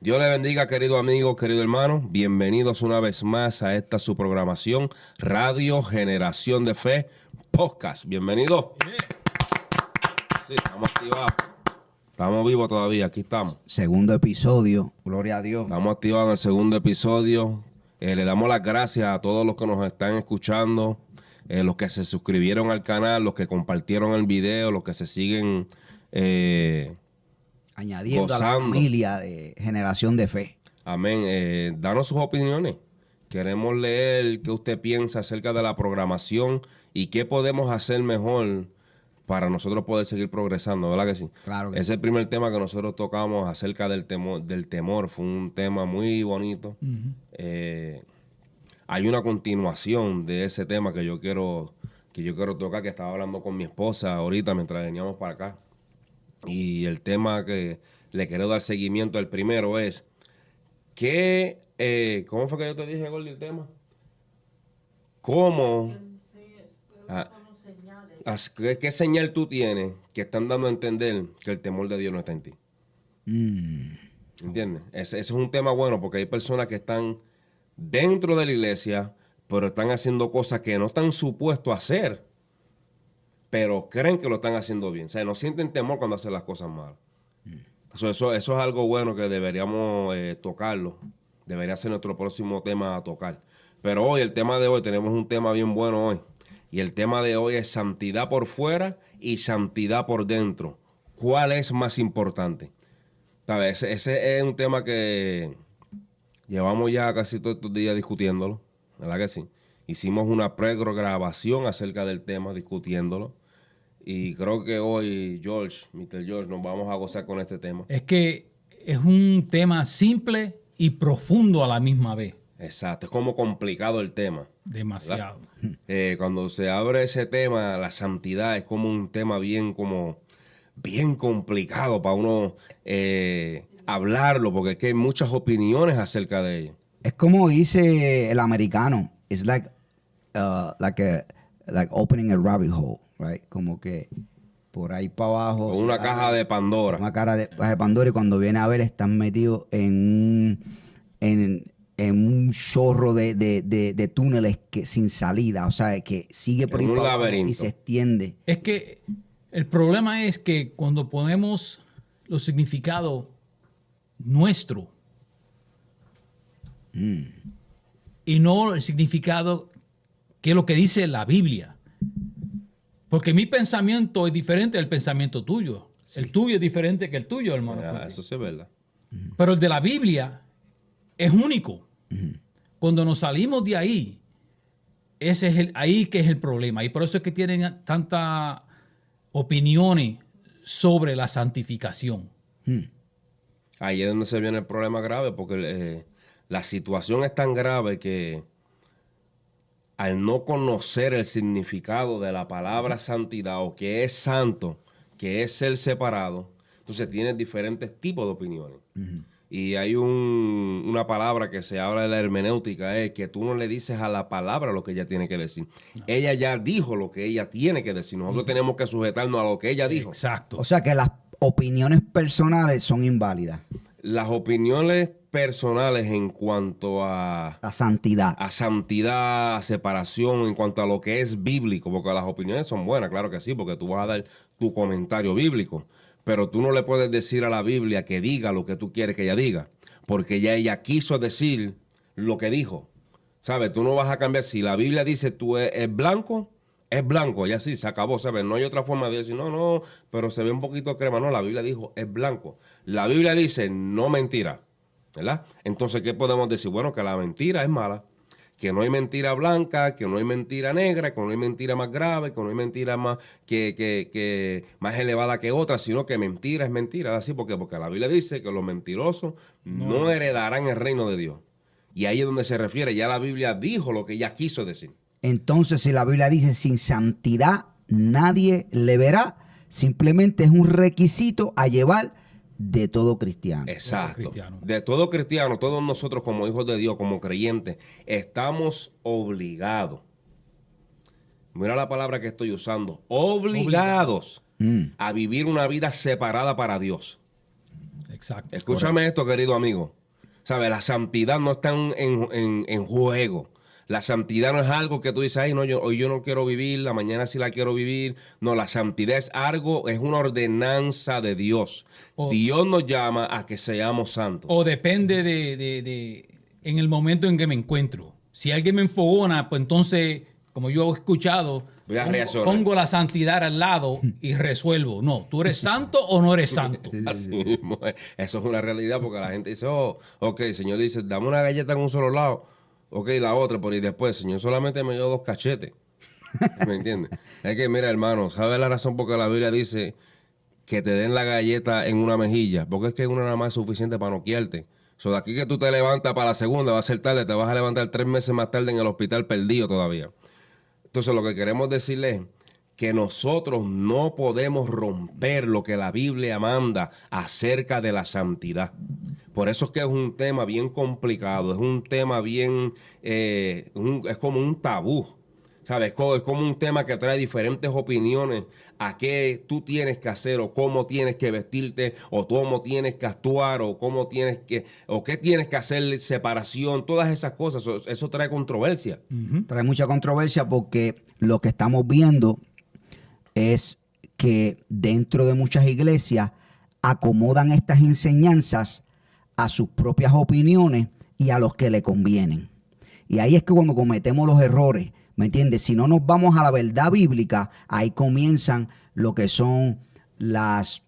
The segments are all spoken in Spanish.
Dios le bendiga, querido amigo, querido hermano. Bienvenidos una vez más a esta su programación, Radio Generación de Fe Podcast. Bienvenidos. Sí, estamos activados. Estamos vivos todavía, aquí estamos. Segundo episodio, gloria a Dios. Estamos activados en el segundo episodio. Le damos las gracias a todos los que nos están escuchando, los que se suscribieron al canal, los que compartieron el video, los que se siguen Añadiendo gozando a la familia de Generación de Fe. Amén. Danos sus opiniones. Queremos leer qué usted piensa acerca de la programación y qué podemos hacer mejor para nosotros poder seguir progresando, ¿verdad que sí? Claro que Ese es el primer tema que nosotros tocamos acerca del temor. Fue un tema muy bonito. Hay una continuación de ese tema que yo quiero tocar, que estaba hablando con mi esposa ahorita mientras veníamos para acá. Y el tema que le quiero dar seguimiento al primero es ¿cómo fue que yo te dije, Gordy, el tema? ¿Cómo? ¿Qué señal tú tienes que están dando a entender que el temor de Dios no está en ti? ¿Entiendes? Ese es un tema bueno porque hay personas que están dentro de la iglesia, pero están haciendo cosas que no están supuestos a hacer, pero creen que lo están haciendo bien. O sea, no sienten temor cuando hacen las cosas malas. Eso es algo bueno que deberíamos tocarlo. Debería ser nuestro próximo tema a tocar. Pero hoy, el tema de hoy, tenemos un tema bien bueno hoy. Y el tema de hoy es santidad por fuera y santidad por dentro. ¿Cuál es más importante? ¿Sabes? Ese es un tema que llevamos ya casi todos estos días discutiéndolo. ¿Verdad que sí? Hicimos una pregrabación acerca del tema, discutiéndolo. Y creo que hoy, Mr. George, nos vamos a gozar con este tema. Es que es un tema simple y profundo a la misma vez. Exacto, es como complicado el tema. Demasiado. Cuando se abre ese tema, la santidad es como un tema bien complicado para uno hablarlo, porque es que hay muchas opiniones acerca de ello. Es como dice el americano, it's like opening a rabbit hole, right? Como que por ahí para abajo. Con una caja de Pandora. Una caja de Pandora, y cuando viene a ver están metidos en un chorro de túneles sin salida, o sea, que sigue por ahí un para abajo laberinto. y se extiende. Es que el problema es que cuando ponemos los significados nuestro y no el significado que es lo que dice la Biblia. Porque mi pensamiento es diferente del pensamiento tuyo. Sí. El tuyo es diferente que el tuyo, hermano. Eso sí es verdad. Pero el de la Biblia es único. Cuando nos salimos de ahí, ese es ahí que es el problema. Y por eso es que tienen tantas opiniones sobre la santificación. Ahí es donde se viene el problema grave, porque la situación es tan grave que al no conocer el significado de la palabra santidad o que es santo, que es ser separado, entonces tienes diferentes tipos de opiniones. Y hay una palabra que se habla de la hermenéutica, es que tú no le dices a la palabra lo que ella tiene que decir. No. Ella ya dijo lo que ella tiene que decir. Nosotros tenemos que sujetarnos a lo que ella dijo. Exacto. O sea que las opiniones personales son inválidas. Las opiniones personales en cuanto a santidad, a separación, en cuanto a lo que es bíblico, porque las opiniones son buenas, claro que sí, porque tú vas a dar tu comentario bíblico, pero tú no le puedes decir a la Biblia que diga lo que tú quieres que ella diga, porque ya ella quiso decir lo que dijo, ¿sabes? Tú no vas a cambiar. Si la Biblia dice tú es blanco, es blanco, ya sí, se acabó, ¿sabes? No hay otra forma de decir, no, pero se ve un poquito crema. No, la Biblia dijo, es blanco. La Biblia dice, no mentira, ¿verdad? Entonces, ¿qué podemos decir? Bueno, que la mentira es mala, que no hay mentira blanca, que no hay mentira negra, que no hay mentira más grave, que no hay mentira más, más elevada que otra, sino que mentira es mentira, ¿así? Porque la Biblia dice que los mentirosos no heredarán el reino de Dios. Y ahí es donde se refiere, ya la Biblia dijo lo que ella quiso decir. Entonces, si la Biblia dice sin santidad nadie le verá, simplemente es un requisito a llevar de todo cristiano. Exacto. De todo cristiano, todos nosotros como hijos de Dios, como creyentes, estamos obligados. Mira la palabra que estoy usando. Obligados a vivir una vida separada para Dios. Exacto. Escúchame esto, querido amigo. ¿Sabes? La santidad no está en juego. La santidad no es algo que tú dices, ay, no, hoy yo no quiero vivir, mañana sí la quiero vivir. No, la santidad es algo, es una ordenanza de Dios. Dios nos llama a que seamos santos. O depende en el momento en que me encuentro. Si alguien me enfogona, pues entonces, como yo he escuchado, Voy a reaccionar. pongo la santidad al lado y resuelvo. No, ¿tú eres santo o no eres santo? Así mismo es. Eso es una realidad porque la gente dice, oh, ok, el Señor dice, dame una galleta en un solo lado, ok, la otra, pero y después, el Señor solamente me dio 2 cachetes. ¿Me entiendes? Es que, mira, hermano, ¿sabes la razón por qué la Biblia dice que te den la galleta en una mejilla? Porque es que una nada más es suficiente para noquearte. So, de aquí que tú te levantas para la segunda, va a ser tarde, te vas a levantar 3 meses más tarde en el hospital perdido todavía. Entonces, lo que queremos decirle es que nosotros no podemos romper lo que la Biblia manda acerca de la santidad. Por eso es que es un tema bien complicado, es un tema bien, es como un tabú, ¿sabes? Es como un tema que trae diferentes opiniones a qué tú tienes que hacer o cómo tienes que vestirte o cómo tienes que actuar o cómo tienes que, o qué tienes que hacer, separación, todas esas cosas, eso trae controversia. Trae mucha controversia porque lo que estamos viendo es que dentro de muchas iglesias acomodan estas enseñanzas a sus propias opiniones y a los que le convienen. Y ahí es que cuando cometemos los errores, ¿me entiendes? Si no nos vamos a la verdad bíblica, ahí comienzan lo que son las,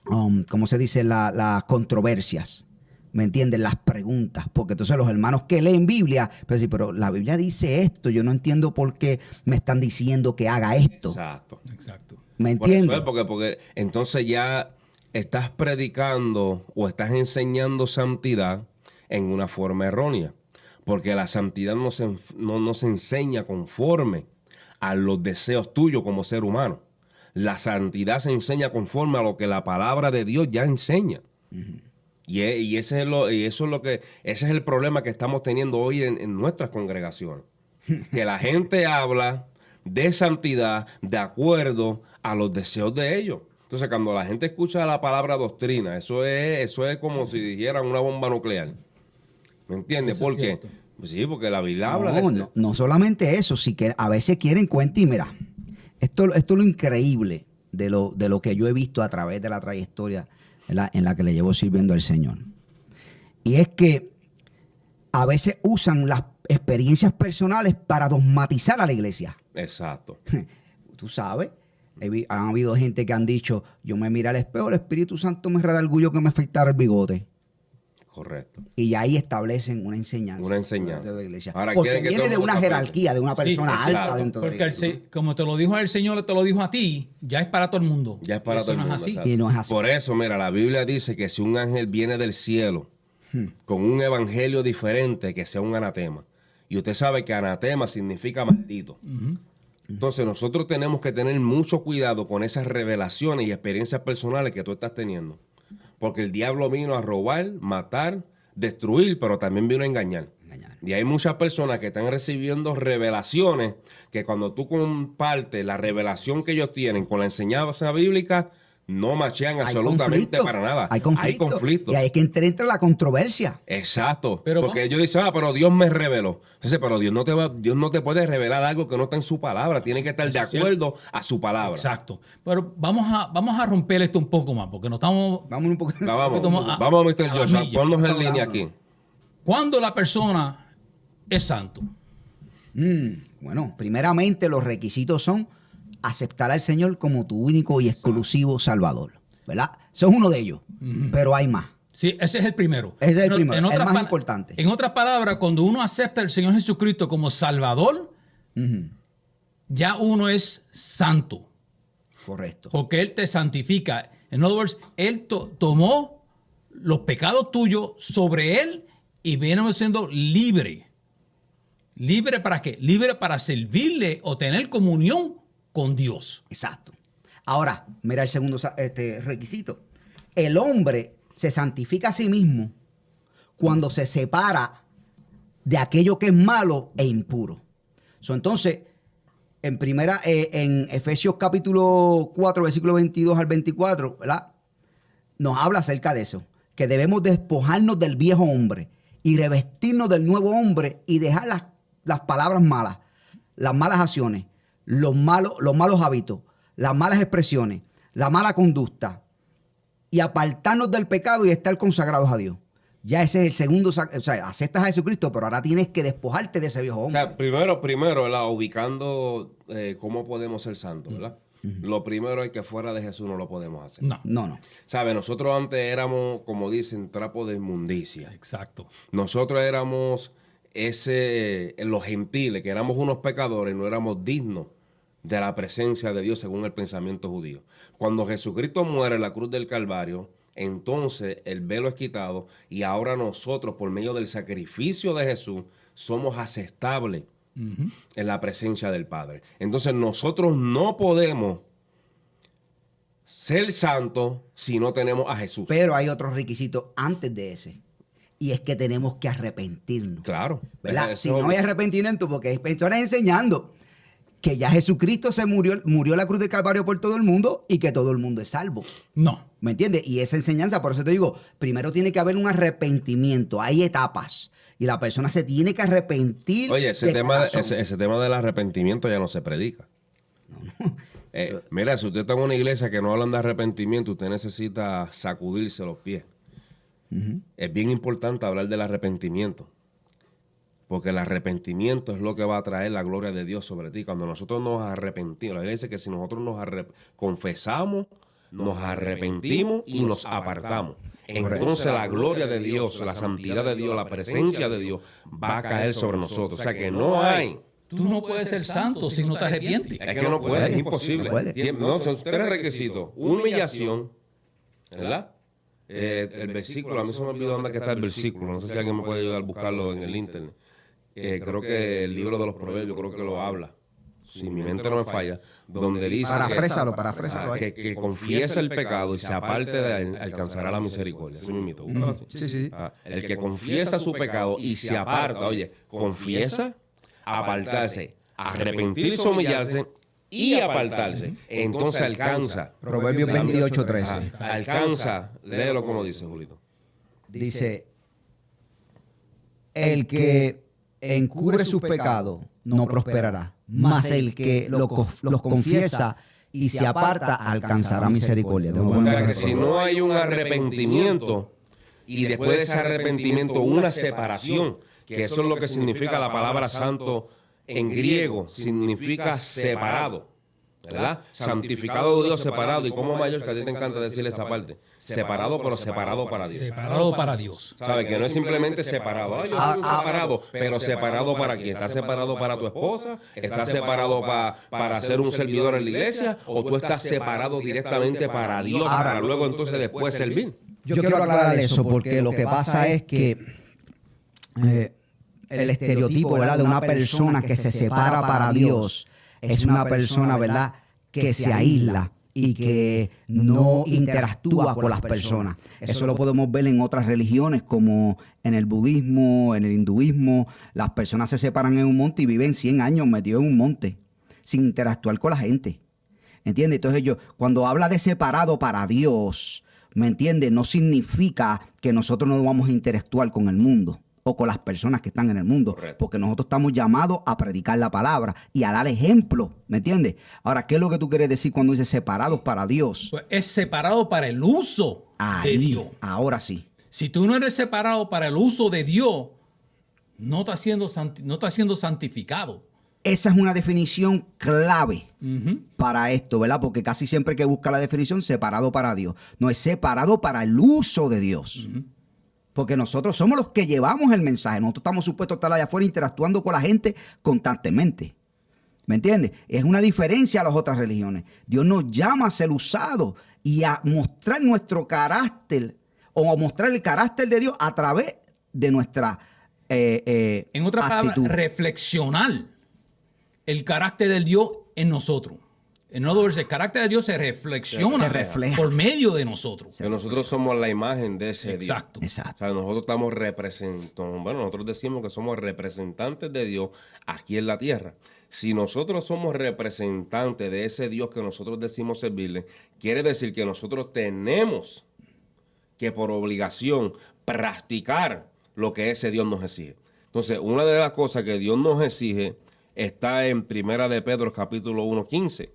¿cómo se dice? Las controversias. ¿Me entiendes? Las preguntas. Porque entonces los hermanos que leen Biblia, pues sí, pero la Biblia dice esto, yo no entiendo por qué me están diciendo que haga esto. Exacto. Exacto. ¿Me Por eso entiendes? es, porque entonces ya estás predicando o estás enseñando santidad en una forma errónea. Porque la santidad no se enseña conforme a los deseos tuyos como ser humano. La santidad se enseña conforme a lo que la palabra de Dios ya enseña. Y ese es el problema que estamos teniendo hoy en nuestras congregaciones. Que la gente habla de santidad de acuerdo a los deseos de ellos. Entonces, cuando la gente escucha la palabra doctrina, eso es como si dijeran una bomba nuclear. ¿Me entiendes? Eso ¿Por es qué? cierto. Pues sí, porque la Biblia habla de No solamente eso, sí que a veces quieren cuenta y mira, esto es lo increíble de lo que yo he visto a través de la trayectoria en la que le llevo sirviendo al Señor. Y es que a veces usan las experiencias personales para dogmatizar a la iglesia. Exacto. Tú sabes, han habido gente que han dicho, yo me miré al espejo, el Espíritu Santo me redarguyó que me afeitara el bigote. Correcto. Y ahí establecen una enseñanza. Una enseñanza. De la iglesia. Ahora, porque quieren que todo viene el de mundo una se jerarquía, de una persona Sí, alta exacto. dentro de la Porque iglesia. como te lo dijo el Señor, te lo dijo a ti, ya es para todo el mundo. Ya es para Eso todo el no mundo. es así. exacto. Y no es así. Por eso, mira, la Biblia dice que si un ángel viene del cielo con un evangelio diferente, que sea un anatema. Y usted sabe que anatema significa maldito. Entonces nosotros tenemos que tener mucho cuidado con esas revelaciones y experiencias personales que tú estás teniendo. Porque el diablo vino a robar, matar, destruir, pero también vino a engañar. Y hay muchas personas que están recibiendo revelaciones que cuando tú compartes la revelación que ellos tienen con la enseñanza bíblica, no machean absolutamente conflicto, para nada. Hay conflicto. Y ahí es que entra la controversia. Exacto. Pero porque ellos dicen, pero Dios me reveló. Entonces, pero Dios no te puede revelar algo que no está en su palabra. Tiene que estar de acuerdo a su palabra. Exacto. Pero vamos a romper esto un poco más, porque no estamos... Vamos un poco. Vamos, a Mr. la Joshua, milla. ponnos en Estamos línea hablando. aquí. Cuando la persona es santo, Bueno, primeramente los requisitos son aceptar al Señor como tu único y exclusivo Salvador. ¿Verdad? Eso es uno de ellos. Pero hay más. sí, ese es el primero. Ese es el Pero primero, en el otras más importante. En otras palabras, cuando uno acepta al Señor Jesucristo como Salvador, ya uno es santo, Correcto. porque Él te santifica. En other words, Él tomó los pecados tuyos sobre Él y viene siendo libre. ¿Libre para qué? Libre para servirle o tener comunión con Dios. Exacto. Ahora, mira el segundo requisito. El hombre se santifica a sí mismo cuando se separa de aquello que es malo e impuro. Entonces, en Efesios capítulo 4, versículo 22 al 24, ¿verdad? Nos habla acerca de eso. que debemos despojarnos del viejo hombre y revestirnos del nuevo hombre y dejar las palabras malas, las malas acciones, los malos hábitos, las malas expresiones, la mala conducta y apartarnos del pecado y estar consagrados a Dios. Ya ese es el segundo, o sea, aceptas a Jesucristo, pero ahora tienes que despojarte de ese viejo O hombre. sea, primero, ¿verdad? Ubicando cómo podemos ser santos, ¿verdad? Lo primero es que fuera de Jesús no lo podemos hacer. No. No. ¿Sabe? Nosotros antes éramos, como dicen, trapo de inmundicia. Exacto. Nosotros éramos los gentiles, que éramos unos pecadores, no éramos dignos de la presencia de Dios según el pensamiento judío. Cuando Jesucristo muere en la cruz del Calvario, entonces el velo es quitado y ahora nosotros, por medio del sacrificio de Jesús, somos aceptables en la presencia del Padre. Entonces nosotros no podemos ser santos si no tenemos a Jesús. Pero hay otros requisitos antes de ese. Y es que tenemos que arrepentirnos. Claro. ¿Verdad? Eso Si es no hay obvio. arrepentimiento, porque hay personas enseñando que ya Jesucristo murió en la cruz del Calvario por todo el mundo y que todo el mundo es salvo. No. ¿Me entiendes? Y esa enseñanza, por eso te digo, primero tiene que haber un arrepentimiento. Hay etapas. Y la persona se tiene que arrepentir. Oye, ese de tema corazón. del arrepentimiento ya no se predica. Mira, si usted está en una iglesia que no hablan de arrepentimiento, usted necesita sacudirse los pies. Es bien importante hablar del arrepentimiento. Porque el arrepentimiento es lo que va a traer la gloria de Dios sobre ti. Cuando nosotros nos arrepentimos, la Biblia dice que si nosotros confesamos, nos arrepentimos y nos apartamos. Entonces la gloria de Dios, la santidad de Dios, la presencia de Dios va a caer sobre nosotros. O sea que no hay. Tú no puedes ser santo si no te arrepientes. Es que no puede, es imposible. No puede. No, son tres requisitos. Humillación, ¿verdad? El versículo, a mí se me olvidó dónde que está el versículo. No sé si alguien me puede ayudar a buscarlo en el internet. Creo que el libro de los Proverbios, creo que lo habla. Si mi mente no me falla, donde dice Parafrésalo ahí. que confiesa el pecado y se aparte de él, alcanzará la misericordia. Así mismito, búscalo así. Sí. El que confiesa su pecado y se aparta, oye, confiesa, apartarse, arrepentirse, humillarse y apartarse. Entonces alcanza. Proverbios 28:13. Alcanza, léelo como dice, Julito. Dice, el que encubre sus pecados no prosperará, mas el que los confiesa y se aparta alcanzará misericordia. O sea que si no hay un arrepentimiento y después de ese arrepentimiento una separación, que eso es lo que significa la palabra santo en griego, significa separado, ¿verdad? Santificado de Dios, separado. Y como mayor, que a ti te encanta decir esa parte, separado, pero separado para Dios. Separado para Dios. ¿Sabes? Que no es simplemente separado. Ay, yo soy un separado. Pero separado para quién? ¿Estás separado para tu esposa? ¿Estás separado para ser un servidor en la iglesia? ¿O tú estás separado directamente para Dios para luego entonces después servir? Yo quiero aclarar eso porque lo que pasa es que el estereotipo, ¿verdad?, de una persona que se separa para Dios es una persona, ¿verdad?, que se aísla y que no interactúa con las personas. Eso lo podemos ver en otras religiones como en el budismo, en el hinduismo. Las personas se separan en un monte y viven 100 años metidos en un monte sin interactuar con la gente. ¿Entiendes? Entonces cuando habla de separado para Dios, ¿me entiendes? No significa que nosotros no vamos a interactuar con el mundo o con las personas que están en el mundo. Correcto. Porque nosotros estamos llamados a predicar la palabra y a dar ejemplo, ¿me entiendes? Ahora, ¿qué es lo que tú quieres decir cuando dices separados para Dios? Pues es separado para el uso de Ahí, Dios. ahora sí. Si tú no eres separado para el uso de Dios, no estás siendo santificado. Esa es una definición clave Ujú. para esto, ¿verdad? Porque casi siempre que busca la definición, separado para Dios. No, es separado para el uso de Dios. Porque nosotros somos los que llevamos el mensaje. Nosotros estamos supuestos a estar allá afuera interactuando con la gente constantemente. ¿Me entiendes? Es una diferencia a las otras religiones. Dios nos llama a ser usados y a mostrar nuestro carácter o a mostrar el carácter de Dios a través de nuestra En otras palabras, actitud. reflexionar el carácter de Dios en nosotros. En otras palabras, el carácter de Dios se reflexiona Se refleja. por medio de nosotros. Que nosotros somos la imagen de ese Dios. Exacto. O Exacto. sea, nosotros estamos representando, bueno, nosotros decimos que somos representantes de Dios aquí en la tierra. Si nosotros somos representantes de ese Dios que nosotros decimos servirle, quiere decir que nosotros tenemos que por obligación practicar lo que ese Dios nos exige. Entonces, una de las cosas que Dios nos exige está en Primera de Pedro, capítulo 1, 15.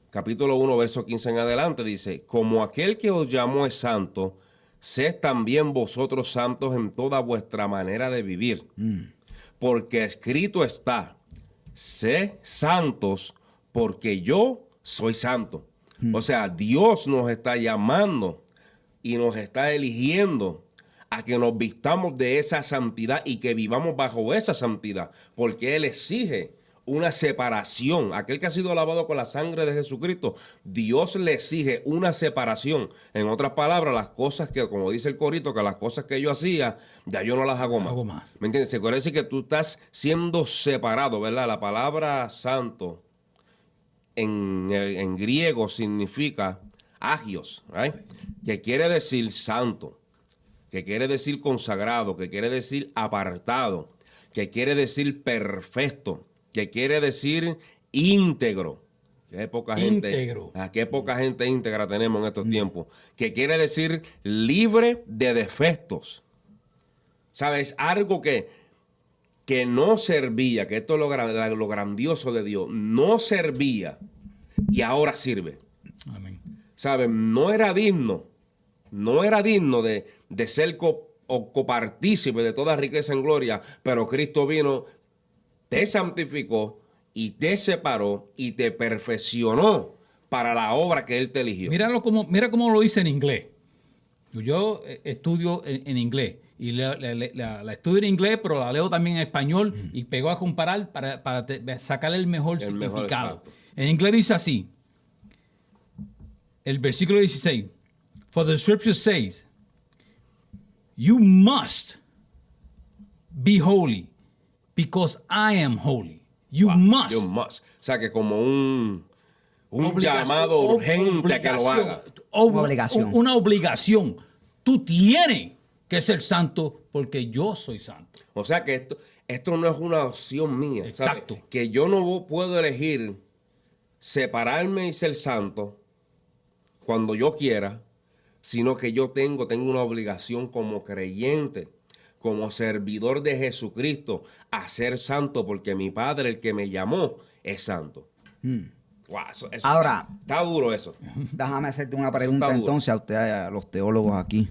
Capítulo 1, verso 15 en adelante, dice: como aquel que os llamó es santo, sed también vosotros santos en toda vuestra manera de vivir. Porque escrito está: sed santos, porque yo soy santo. O sea, Dios nos está llamando y nos está eligiendo a que nos vistamos de esa santidad y que vivamos bajo esa santidad, porque Él exige una separación. Aquel que ha sido lavado con la sangre de Jesucristo, Dios le exige una separación. En otras palabras, las cosas que, como dice el corito, que las cosas que yo hacía, ya yo no las hago más. ¿Me entiendes? Se quiere decir que tú estás siendo separado, ¿verdad? La palabra santo en griego significa agios, ¿right? Que quiere decir santo, que quiere decir consagrado, que quiere decir apartado, que quiere decir perfecto, que quiere decir íntegro. Qué poca gente, qué poca gente íntegra tenemos en estos tiempos. Que quiere decir libre de defectos. ¿Sabes? Algo que no servía, que esto es lo grandioso de Dios, no servía y ahora sirve. Amén. ¿Sabes? No era digno de ser copartícipe de toda riqueza en gloria, pero Cristo vino, te santificó y te separó y te perfeccionó para la obra que Él te eligió. Mira cómo lo dice en inglés. Yo estudio en inglés y la estudio en inglés, pero la leo también en español y pego a comparar para sacarle el mejor significado. En inglés dice así, el versículo 16, for the scripture says, you must be holy because I am holy. You must. O sea, que como un llamado urgente a que lo haga. Una obligación. Una obligación. Tú tienes que ser santo porque yo soy santo. O sea que esto no es una opción mía. Exacto. ¿Sabe? Que yo no puedo elegir separarme y ser santo cuando yo quiera, sino que yo tengo una obligación como creyente, como servidor de Jesucristo, a ser santo porque mi Padre, el que me llamó, es santo. Wow, eso ahora, está duro eso. Déjame hacerte una pregunta entonces a ustedes, a los teólogos aquí,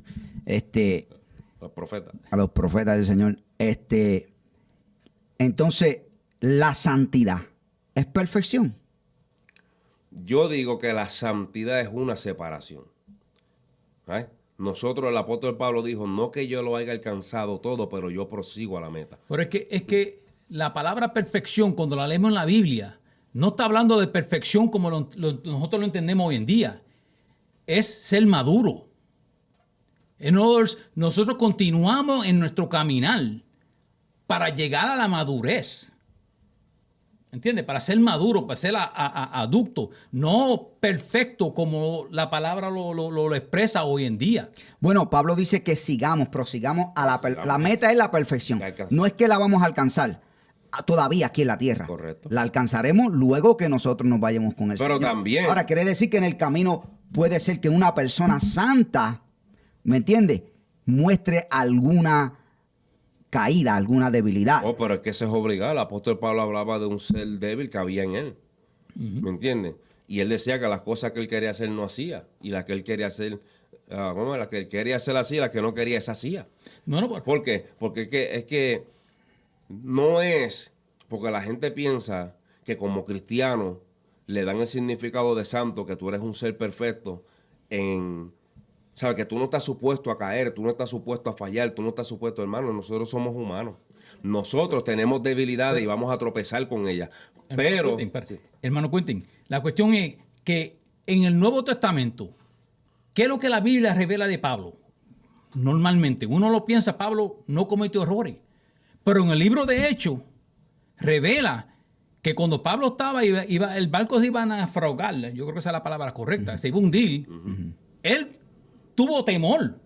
Los profetas. a los profetas del Señor. Entonces, la santidad es perfección. Yo digo que la santidad es una separación. ¿Eh? Nosotros, el apóstol Pablo dijo, no que yo lo haya alcanzado todo, pero yo prosigo a la meta. Pero es que la palabra perfección, cuando la leemos en la Biblia, no está hablando de perfección como nosotros lo entendemos hoy en día. Es ser maduro. En otras palabras, nosotros continuamos en nuestro caminar para llegar a la madurez. ¿Entiendes? Para ser maduro, para ser adulto, no perfecto como la palabra lo expresa hoy en día. Bueno, Pablo dice que prosigamos a la meta es la perfección. No es que la vamos a alcanzar todavía aquí en la tierra. Correcto. La alcanzaremos luego que nosotros nos vayamos con el Señor. Pero también. Ahora, quiere decir que en el camino puede ser que una persona santa, ¿me entiendes?, muestre alguna caída, alguna debilidad. Oh, pero es que eso es obligado. El apóstol Pablo hablaba de un ser débil que había en él. ¿Me entiendes? Y él decía que las cosas que él quería hacer no hacía. Y las que él quería hacer, las que él quería hacer así, las que no quería esa hacía. ¿Por qué? Porque es que no es porque la gente piensa que como cristiano le dan el significado de santo, que tú eres un ser perfecto ¿sabes? Que tú no estás supuesto a caer, tú no estás supuesto a fallar, tú no estás supuesto, hermano. Nosotros somos humanos. Nosotros tenemos debilidades y vamos a tropezar con ellas. Hermano Quentin, la cuestión es que en el Nuevo Testamento, ¿qué es lo que la Biblia revela de Pablo? Normalmente, uno lo piensa, Pablo no cometió errores. Pero en el libro de Hechos, revela que cuando Pablo estaba, el barco se iba a naufragar, yo creo que esa es la palabra correcta, se iba a hundir, él tuvo temor,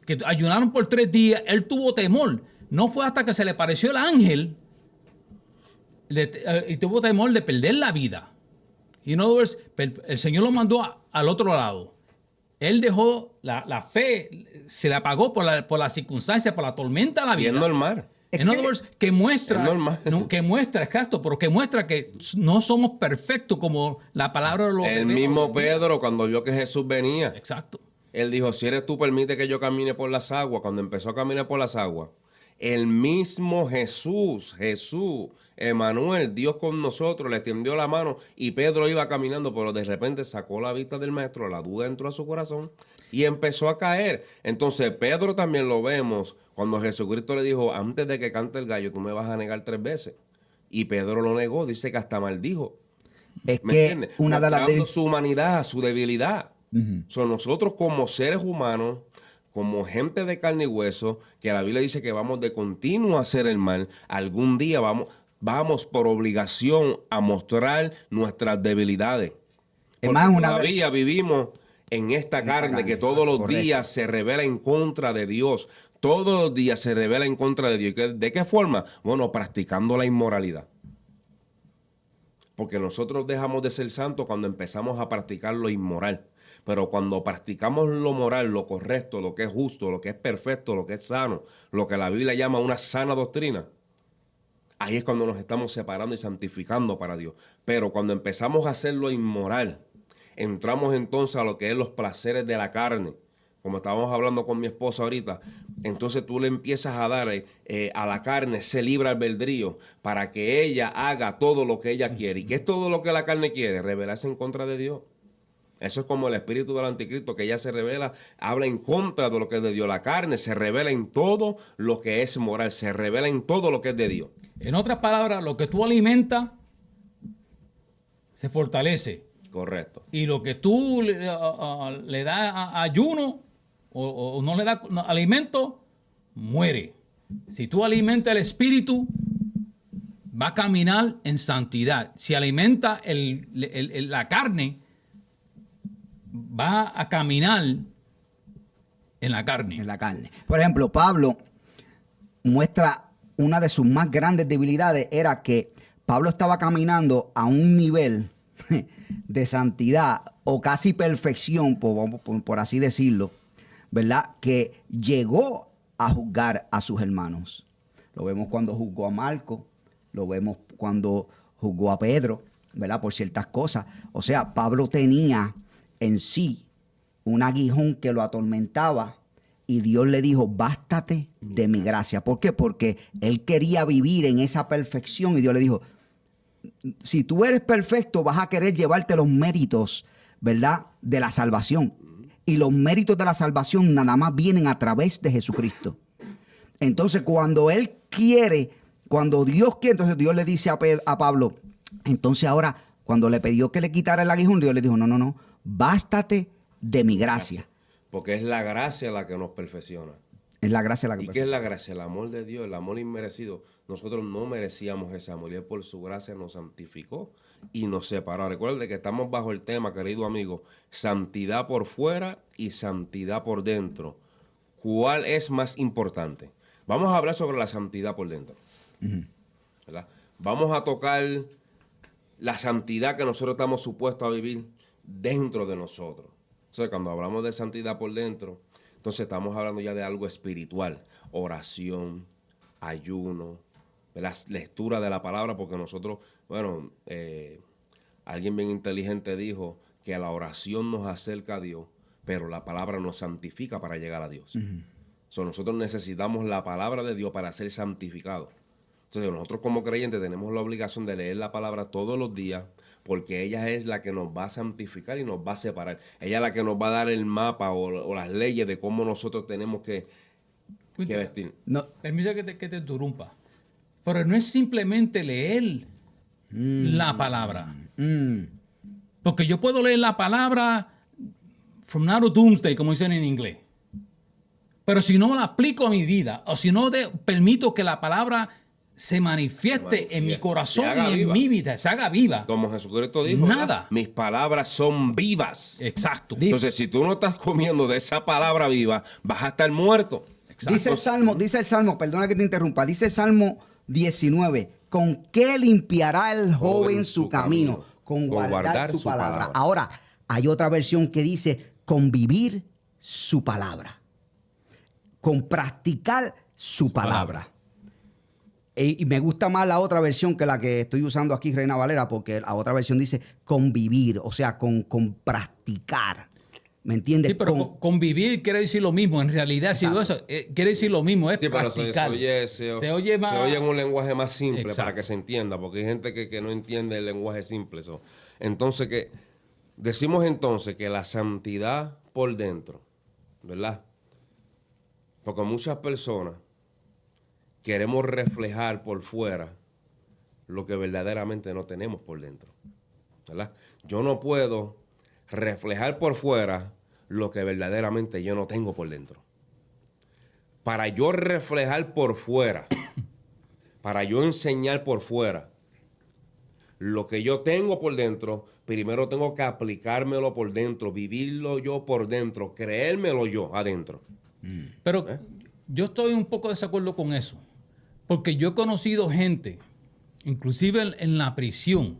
que ayunaron por 3 días, él tuvo temor. No fue hasta que se le pareció el ángel y tuvo temor de perder la vida. Y en other words, el Señor lo mandó al otro lado. Él dejó la fe, se la apagó por la circunstancia, por la tormenta de la Y vida. es normal. En other words, que muestra, Es normal. que muestra, exacto, pero que muestra que no somos perfectos como la palabra lo El mismo Pedro, cuando vio que Jesús venía, Exacto. él dijo, si eres tú, permite que yo camine por las aguas. Cuando empezó a caminar por las aguas, el mismo Jesús, Emanuel, Dios con nosotros, le extendió la mano y Pedro iba caminando, pero de repente sacó la vista del maestro, la duda entró a su corazón y empezó a caer. Entonces Pedro también lo vemos cuando Jesucristo le dijo, antes de que cante el gallo, tú me vas a negar 3 veces. Y Pedro lo negó, dice que hasta maldijo. Es ¿Me que entiendes? una de las Mostrando su humanidad, su debilidad. Son nosotros como seres humanos, como gente de carne y hueso, que la Biblia dice que vamos de continuo a hacer el mal, algún día vamos por obligación a mostrar nuestras debilidades. Es Porque más, todavía vivimos en esta carne que todos los correcto. días se revela en contra de Dios. Todos los días se revela en contra de Dios. ¿De qué forma? Bueno, practicando la inmoralidad. Porque nosotros dejamos de ser santos cuando empezamos a practicar lo inmoral. Pero cuando practicamos lo moral, lo correcto, lo que es justo, lo que es perfecto, lo que es sano, lo que la Biblia llama una sana doctrina, ahí es cuando nos estamos separando y santificando para Dios. Pero cuando empezamos a hacer lo inmoral, entramos entonces a lo que es los placeres de la carne. Como estábamos hablando con mi esposa ahorita, entonces tú le empiezas a dar a la carne ese libre albedrío para que ella haga todo lo que ella quiere. ¿Y qué es todo lo que la carne quiere? Rebelarse en contra de Dios. Eso es como el espíritu del anticristo, que ella se revela, habla en contra de lo que es de Dios. La carne se revela en todo lo que es moral, se revela en todo lo que es de Dios. En otras palabras, lo que tú alimentas se fortalece. Correcto. Y lo que tú le das ayuno o no le das alimento, muere. Si tú alimentas el espíritu, va a caminar en santidad. Si alimenta la carne, va a caminar en la carne. En la carne. Por ejemplo, Pablo muestra una de sus más grandes debilidades, era que Pablo estaba caminando a un nivel de santidad o casi perfección, por así decirlo, ¿verdad? Que llegó a juzgar a sus hermanos. Lo vemos cuando juzgó a Marco, lo vemos cuando juzgó a Pedro, ¿verdad? Por ciertas cosas. O sea, Pablo tenía en sí un aguijón que lo atormentaba y Dios le dijo, bástate de mi gracia. ¿Por qué? Porque él quería vivir en esa perfección y Dios le dijo, si tú eres perfecto vas a querer llevarte los méritos, ¿verdad? De la salvación. Y los méritos de la salvación nada más vienen a través de Jesucristo. Entonces cuando él quiere, cuando Dios quiere, entonces Dios le dice a Pablo, entonces ahora cuando le pidió que le quitara el aguijón, Dios le dijo, no, bástate de mi gracia. Porque es la gracia la que nos perfecciona. Es la gracia la que ¿Y qué es la gracia? El amor de Dios, el amor inmerecido. Nosotros no merecíamos ese amor y Él por su gracia nos santificó y nos separó. Recuerde que estamos bajo el tema, querido amigo, santidad por fuera y santidad por dentro. ¿Cuál es más importante? Vamos a hablar sobre la santidad por dentro. ¿Verdad? Vamos a tocar la santidad que nosotros estamos supuestos a vivir dentro de nosotros. Entonces, cuando hablamos de santidad por dentro, entonces estamos hablando ya de algo espiritual, oración, ayuno, la lectura de la palabra, porque nosotros, bueno, alguien bien inteligente dijo que la oración nos acerca a Dios, pero la palabra nos santifica para llegar a Dios. So, nosotros necesitamos la palabra de Dios para ser santificados. Entonces nosotros como creyentes tenemos la obligación de leer la palabra todos los días, porque ella es la que nos va a santificar y nos va a separar. Ella es la que nos va a dar el mapa o las leyes de cómo nosotros tenemos que vestir. No. Permiso que te interrumpa. Pero no es simplemente leer la palabra. Porque yo puedo leer la palabra from now to doomsday, como dicen en inglés. Pero si no la aplico a mi vida, o si no permito que la palabra se manifieste en mi corazón y en mi vida, se haga viva. Como Jesucristo dijo, nada. ¿verdad? Mis palabras son vivas. Exacto. Entonces, si tú no estás comiendo de esa palabra viva, vas a estar muerto. Exacto. Dice el Salmo, perdona que te interrumpa, dice el Salmo 19, ¿con qué limpiará el joven su camino? Con guardar su palabra. Ahora, hay otra versión que dice, con vivir su palabra, con practicar su palabra. Y me gusta más la otra versión que la que estoy usando aquí, Reina Valera, porque la otra versión dice convivir, o sea, con practicar. ¿Me entiendes? Sí, pero convivir quiere decir lo mismo. En realidad, si digo eso, quiere decir lo mismo, es Sí, pero practicar. se oye en un lenguaje más simple. Exacto. Para que se entienda, porque hay gente que no entiende el lenguaje simple. Entonces, decimos entonces que la santidad por dentro, ¿verdad? Porque muchas personas queremos reflejar por fuera lo que verdaderamente no tenemos por dentro, ¿verdad? Yo no puedo reflejar por fuera lo que verdaderamente yo no tengo por dentro. Para yo reflejar por fuera, para yo enseñar por fuera lo que yo tengo por dentro, primero tengo que aplicármelo por dentro, vivirlo yo por dentro, creérmelo yo adentro. Pero yo estoy un poco de desacuerdo con eso. Porque yo he conocido gente, inclusive en la prisión,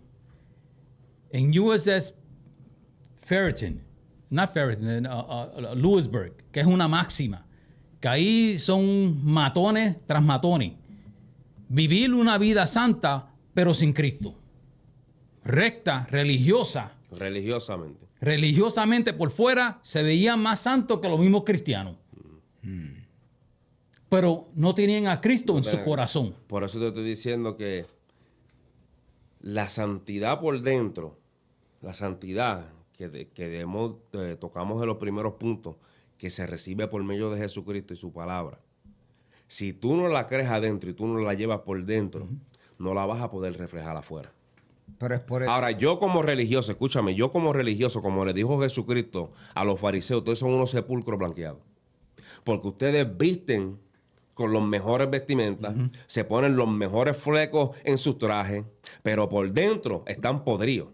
en USS Lewisburg, que es una máxima, que ahí son matones tras matones. Vivir una vida santa, pero sin Cristo. Recta, religiosa. Religiosamente. Religiosamente por fuera se veían más santos que los mismos cristianos. Pero no tenían a Cristo en su corazón. Por eso te estoy diciendo que la santidad por dentro, la santidad que tocamos en los primeros puntos, que se recibe por medio de Jesucristo y su palabra, si tú no la crees adentro y tú no la llevas por dentro, no la vas a poder reflejar afuera. Pero es por eso. Ahora, yo como religioso, escúchame, yo como religioso, como le dijo Jesucristo a los fariseos, todos son unos sepulcros blanqueados. Porque ustedes visten con los mejores vestimentas, se ponen los mejores flecos en sus trajes, pero por dentro están podridos.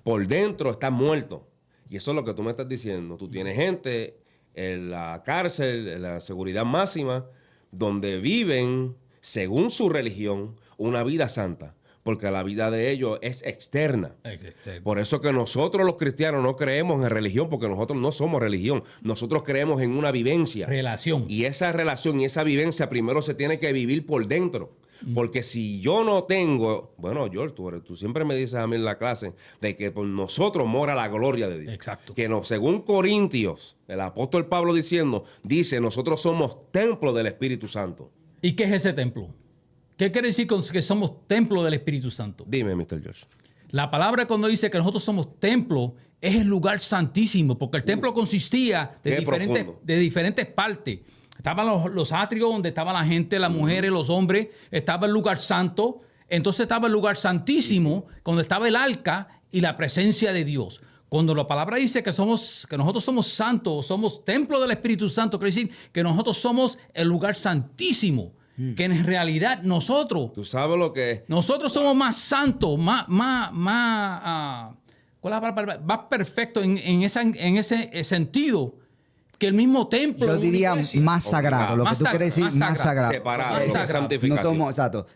Por dentro están muertos. Y eso es lo que tú me estás diciendo. Tú tienes gente en la cárcel, en la seguridad máxima, donde viven, según su religión, una vida santa. Porque la vida de ellos es externa. Por eso que nosotros los cristianos no creemos en religión, porque nosotros no somos religión. Nosotros creemos en una vivencia. Relación. Y esa relación y esa vivencia primero se tiene que vivir por dentro. Porque si yo no tengo, bueno, George, tú siempre me dices a mí en la clase de que por nosotros mora la gloria de Dios. Exacto. Que no, según Corintios, el apóstol Pablo dice, nosotros somos templo del Espíritu Santo. ¿Y qué es ese templo? ¿Qué quiere decir con que somos templo del Espíritu Santo? Dime, Mr. George. La palabra cuando dice que nosotros somos templo es el lugar santísimo, porque el templo consistía de diferentes partes. Estaban los atrios donde estaba la gente, las mujeres, los hombres. Estaba el lugar santo. Entonces estaba el lugar santísimo, donde estaba el arca y la presencia de Dios. Cuando la palabra dice que nosotros somos santos, somos templo del Espíritu Santo, quiere decir que nosotros somos el lugar santísimo. Que en realidad nosotros... ¿Tú sabes lo que es? Nosotros somos más santos, ¿cuál es la palabra? Más perfectos en ese sentido que el mismo templo. Yo diría más sagrado. Lo que tú quieres decir, más sagrado. Separado, Más lo que es sagrado. santificación. No somos, exacto.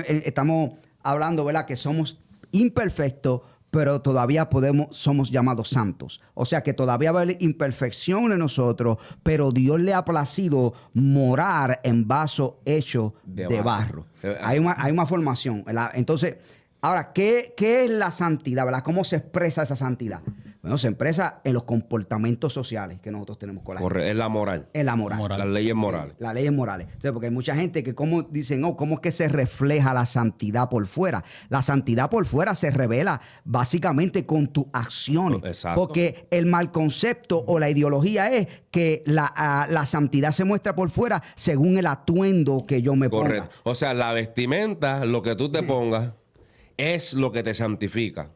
Estamos hablando, ¿verdad? Que somos imperfectos, pero todavía somos llamados santos. O sea que todavía va a haber imperfección en nosotros, pero Dios le ha placido morar en vaso hecho de barro. Hay una formación, ¿verdad? Entonces, ahora, ¿qué es la santidad, verdad? ¿Cómo se expresa esa santidad? Bueno, se expresa en los comportamientos sociales que nosotros tenemos con la gente. Correcto, es la moral. En la moral. Las leyes morales. Las leyes morales. Entonces, porque hay mucha gente que como dicen, ¿cómo es que se refleja la santidad por fuera? La santidad por fuera se revela básicamente con tus acciones. Exacto. Porque el mal concepto o la ideología es que la santidad se muestra por fuera según el atuendo que yo me ponga. Correcto. O sea, la vestimenta, lo que tú te pongas, es lo que te santifica.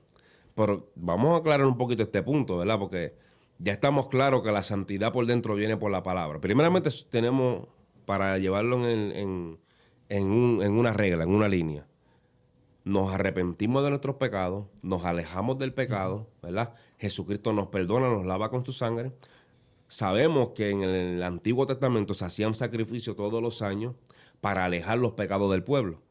Pero vamos a aclarar un poquito este punto, ¿verdad? Porque ya estamos claros que la santidad por dentro viene por la palabra. Primeramente tenemos, para llevarlo en una regla, en una línea, nos arrepentimos de nuestros pecados, nos alejamos del pecado, ¿verdad? Jesucristo nos perdona, nos lava con su sangre. Sabemos que en el Antiguo Testamento se hacían sacrificios todos los años para alejar los pecados del pueblo,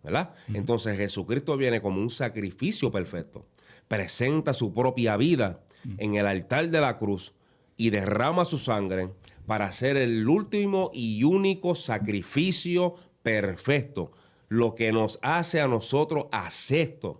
¿verdad? Entonces Jesucristo viene como un sacrificio perfecto. Presenta su propia vida en el altar de la cruz y derrama su sangre para hacer el último y único sacrificio perfecto, lo que nos hace a nosotros aceptos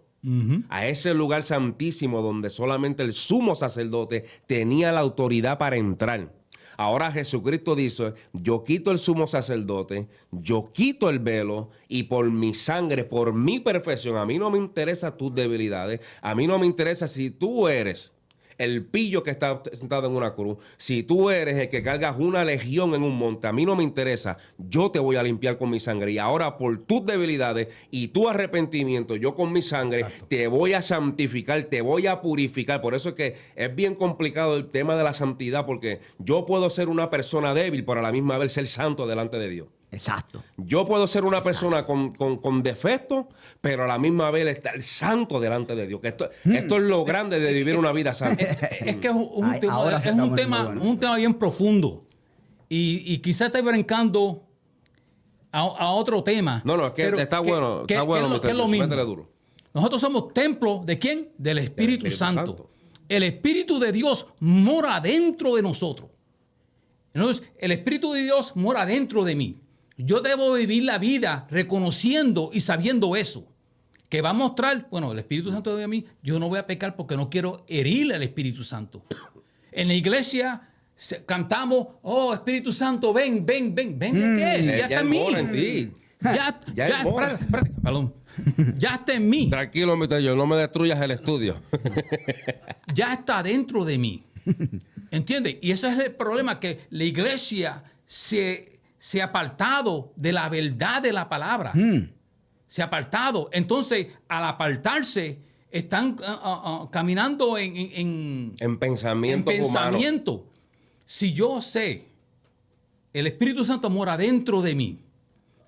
a ese lugar santísimo donde solamente el sumo sacerdote tenía la autoridad para entrar. Ahora Jesucristo dice, yo quito el sumo sacerdote, yo quito el velo y por mi sangre, por mi perfección, a mí no me interesa tus debilidades, a mí no me interesa si tú eres el pillo que está sentado en una cruz, si tú eres el que cargas una legión en un monte, a mí no me interesa, yo te voy a limpiar con mi sangre. Y ahora por tus debilidades y tu arrepentimiento, yo con mi sangre te voy a santificar, te voy a purificar. Por eso es que es bien complicado el tema de la santidad, porque yo puedo ser una persona débil, pero a la misma vez ser santo delante de Dios. Exacto. Yo puedo ser una persona con defectos, pero a la misma vez estar santo delante de Dios. Que esto es lo grande de vivir una vida santa. Es que es Ahora se está un poniendo tema, bueno. un tema bien profundo. Y quizás esté brincando a otro tema. No, es que pero está bueno, que está bueno, es lo Mr. mismo. Métele duro. Nosotros somos templo ¿de quién? Del Espíritu Espíritu Santo. Santo. El Espíritu de Dios mora dentro de nosotros. Entonces, el Espíritu de Dios mora dentro de mí. Yo debo vivir la vida reconociendo y sabiendo eso. Que va a mostrar, bueno, el Espíritu Santo de mí, yo no voy a pecar porque no quiero herir al Espíritu Santo. En la iglesia cantamos, oh, Espíritu Santo, ven, ven, ven. ¿Ven de qué es? Ya está en mí. mora en ti. Ya, mora. espérate, perdón. Ya está en mí. Tranquilo, Mr. Yo, no me destruyas el estudio. Ya está dentro de mí. ¿Entiendes? Y ese es el problema, que la iglesia se ha apartado de la verdad de la palabra. Se ha apartado. Entonces, al apartarse, están caminando en pensamiento humano. Si yo sé, el Espíritu Santo mora dentro de mí,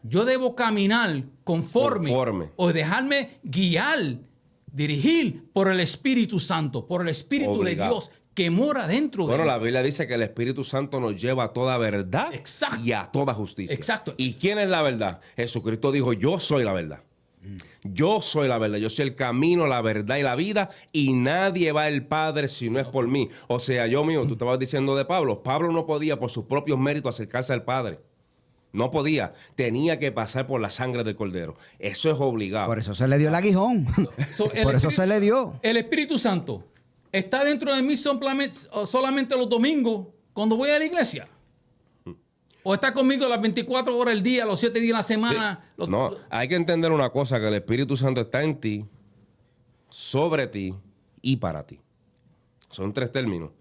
yo debo caminar conforme. O dejarme guiar, dirigir por el Espíritu Santo, por el Espíritu Obligado. de Dios que mora dentro de Bueno, mí. la Biblia dice que el Espíritu Santo nos lleva a toda verdad. Exacto. Y a toda justicia. Exacto. ¿Y quién es la verdad? Jesucristo dijo, yo soy la verdad. Yo soy la verdad, yo soy el camino, la verdad y la vida, y nadie va al Padre si no es por mí. O sea, yo mío, tú estabas diciendo de Pablo. Pablo no podía por sus propios méritos acercarse al Padre. No podía. Tenía que pasar por la sangre del Cordero. Eso es obligado. Por eso se le dio el aguijón. Por eso se le dio. El Espíritu Santo está dentro de mí solamente los domingos cuando voy a la iglesia. ¿O está conmigo las 24 horas del día, los 7 días de la semana? Sí. No, hay que entender una cosa, que el Espíritu Santo está en ti, sobre ti y para ti. Son 3 términos.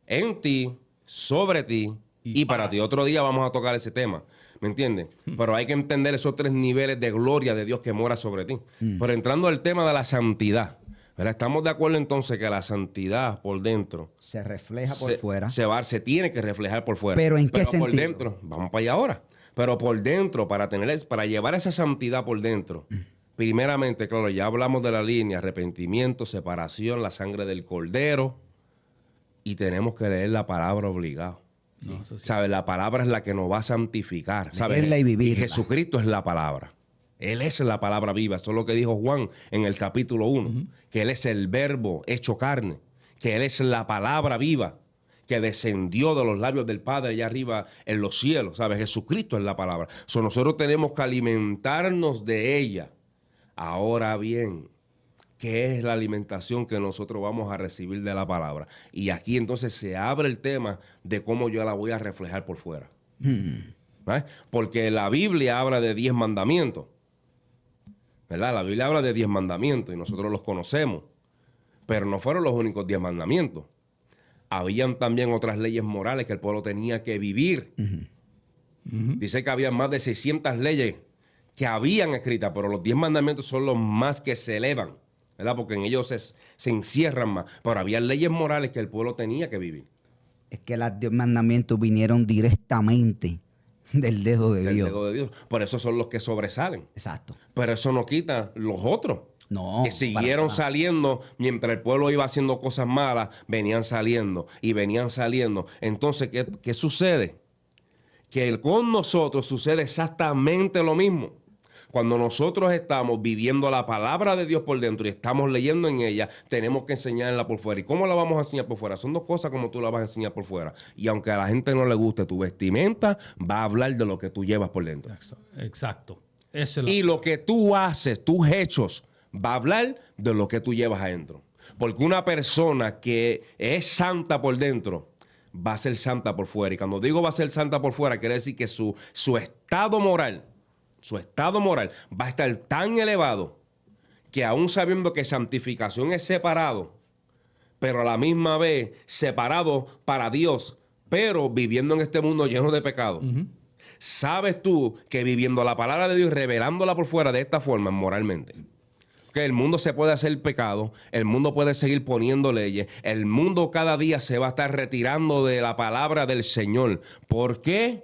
En ti, sobre ti y para ti. Otro día vamos a tocar ese tema, ¿me entiendes? Pero hay que entender esos 3 niveles de gloria de Dios que mora sobre ti. Pero entrando al tema de la santidad, ¿verdad? Estamos de acuerdo entonces que la santidad por dentro Se refleja por fuera. se tiene que reflejar por fuera. ¿Pero en qué por sentido? dentro, vamos para allá ahora. Pero por dentro, para llevar esa santidad por dentro, primeramente, claro, ya hablamos de la línea, arrepentimiento, separación, la sangre del Cordero, y tenemos que leer la palabra obligado. No, eso sí. ¿Sabes? La palabra es la que nos va a santificar. ¿Sabes? Leerla y vivirla. Jesucristo es la palabra. Él es la palabra viva. Eso es lo que dijo Juan en el capítulo 1. Que Él es el verbo hecho carne. Que Él es la palabra viva que descendió de los labios del Padre allá arriba en los cielos. ¿Sabes? Jesucristo es la palabra. Nosotros tenemos que alimentarnos de ella. Ahora bien, ¿qué es la alimentación que nosotros vamos a recibir de la palabra? Y aquí entonces se abre el tema de cómo yo la voy a reflejar por fuera. ¿Vale? Porque la Biblia habla de 10 mandamientos. ¿Verdad? La Biblia habla de 10 mandamientos y nosotros los conocemos. Pero no fueron los únicos 10 mandamientos. Habían también otras leyes morales que el pueblo tenía que vivir. Dice que había más de 600 leyes que habían escritas, pero los 10 mandamientos son los más que se elevan, ¿verdad? Porque en ellos se encierran más. Pero había leyes morales que el pueblo tenía que vivir. Es que los 10 mandamientos vinieron directamente del dedo de Del Dios. dedo de Dios. Por eso son los que sobresalen. Exacto. Pero eso no quita los otros. No. Que siguieron para nada. saliendo mientras el pueblo iba haciendo cosas malas, venían saliendo y venían saliendo. Entonces, ¿qué sucede? Que con nosotros sucede exactamente lo mismo. Cuando nosotros estamos viviendo la palabra de Dios por dentro y estamos leyendo en ella, tenemos que enseñarla por fuera. ¿Y cómo la vamos a enseñar por fuera? Son dos cosas como tú la vas a enseñar por fuera. Y aunque a la gente no le guste tu vestimenta, va a hablar de lo que tú llevas por dentro. Exacto. Eso es Y lo que tú haces, tus hechos, va a hablar de lo que tú llevas adentro. Porque una persona que es santa por dentro va a ser santa por fuera. Y cuando digo va a ser santa por fuera, quiere decir que su estado moral va a estar tan elevado que aún sabiendo que santificación es separado, pero a la misma vez separado para Dios, pero viviendo en este mundo lleno de pecado. ¿Sabes tú que viviendo la palabra de Dios y revelándola por fuera de esta forma moralmente? Que el mundo se puede hacer pecado, el mundo puede seguir poniendo leyes, el mundo cada día se va a estar retirando de la palabra del Señor. ¿Por qué?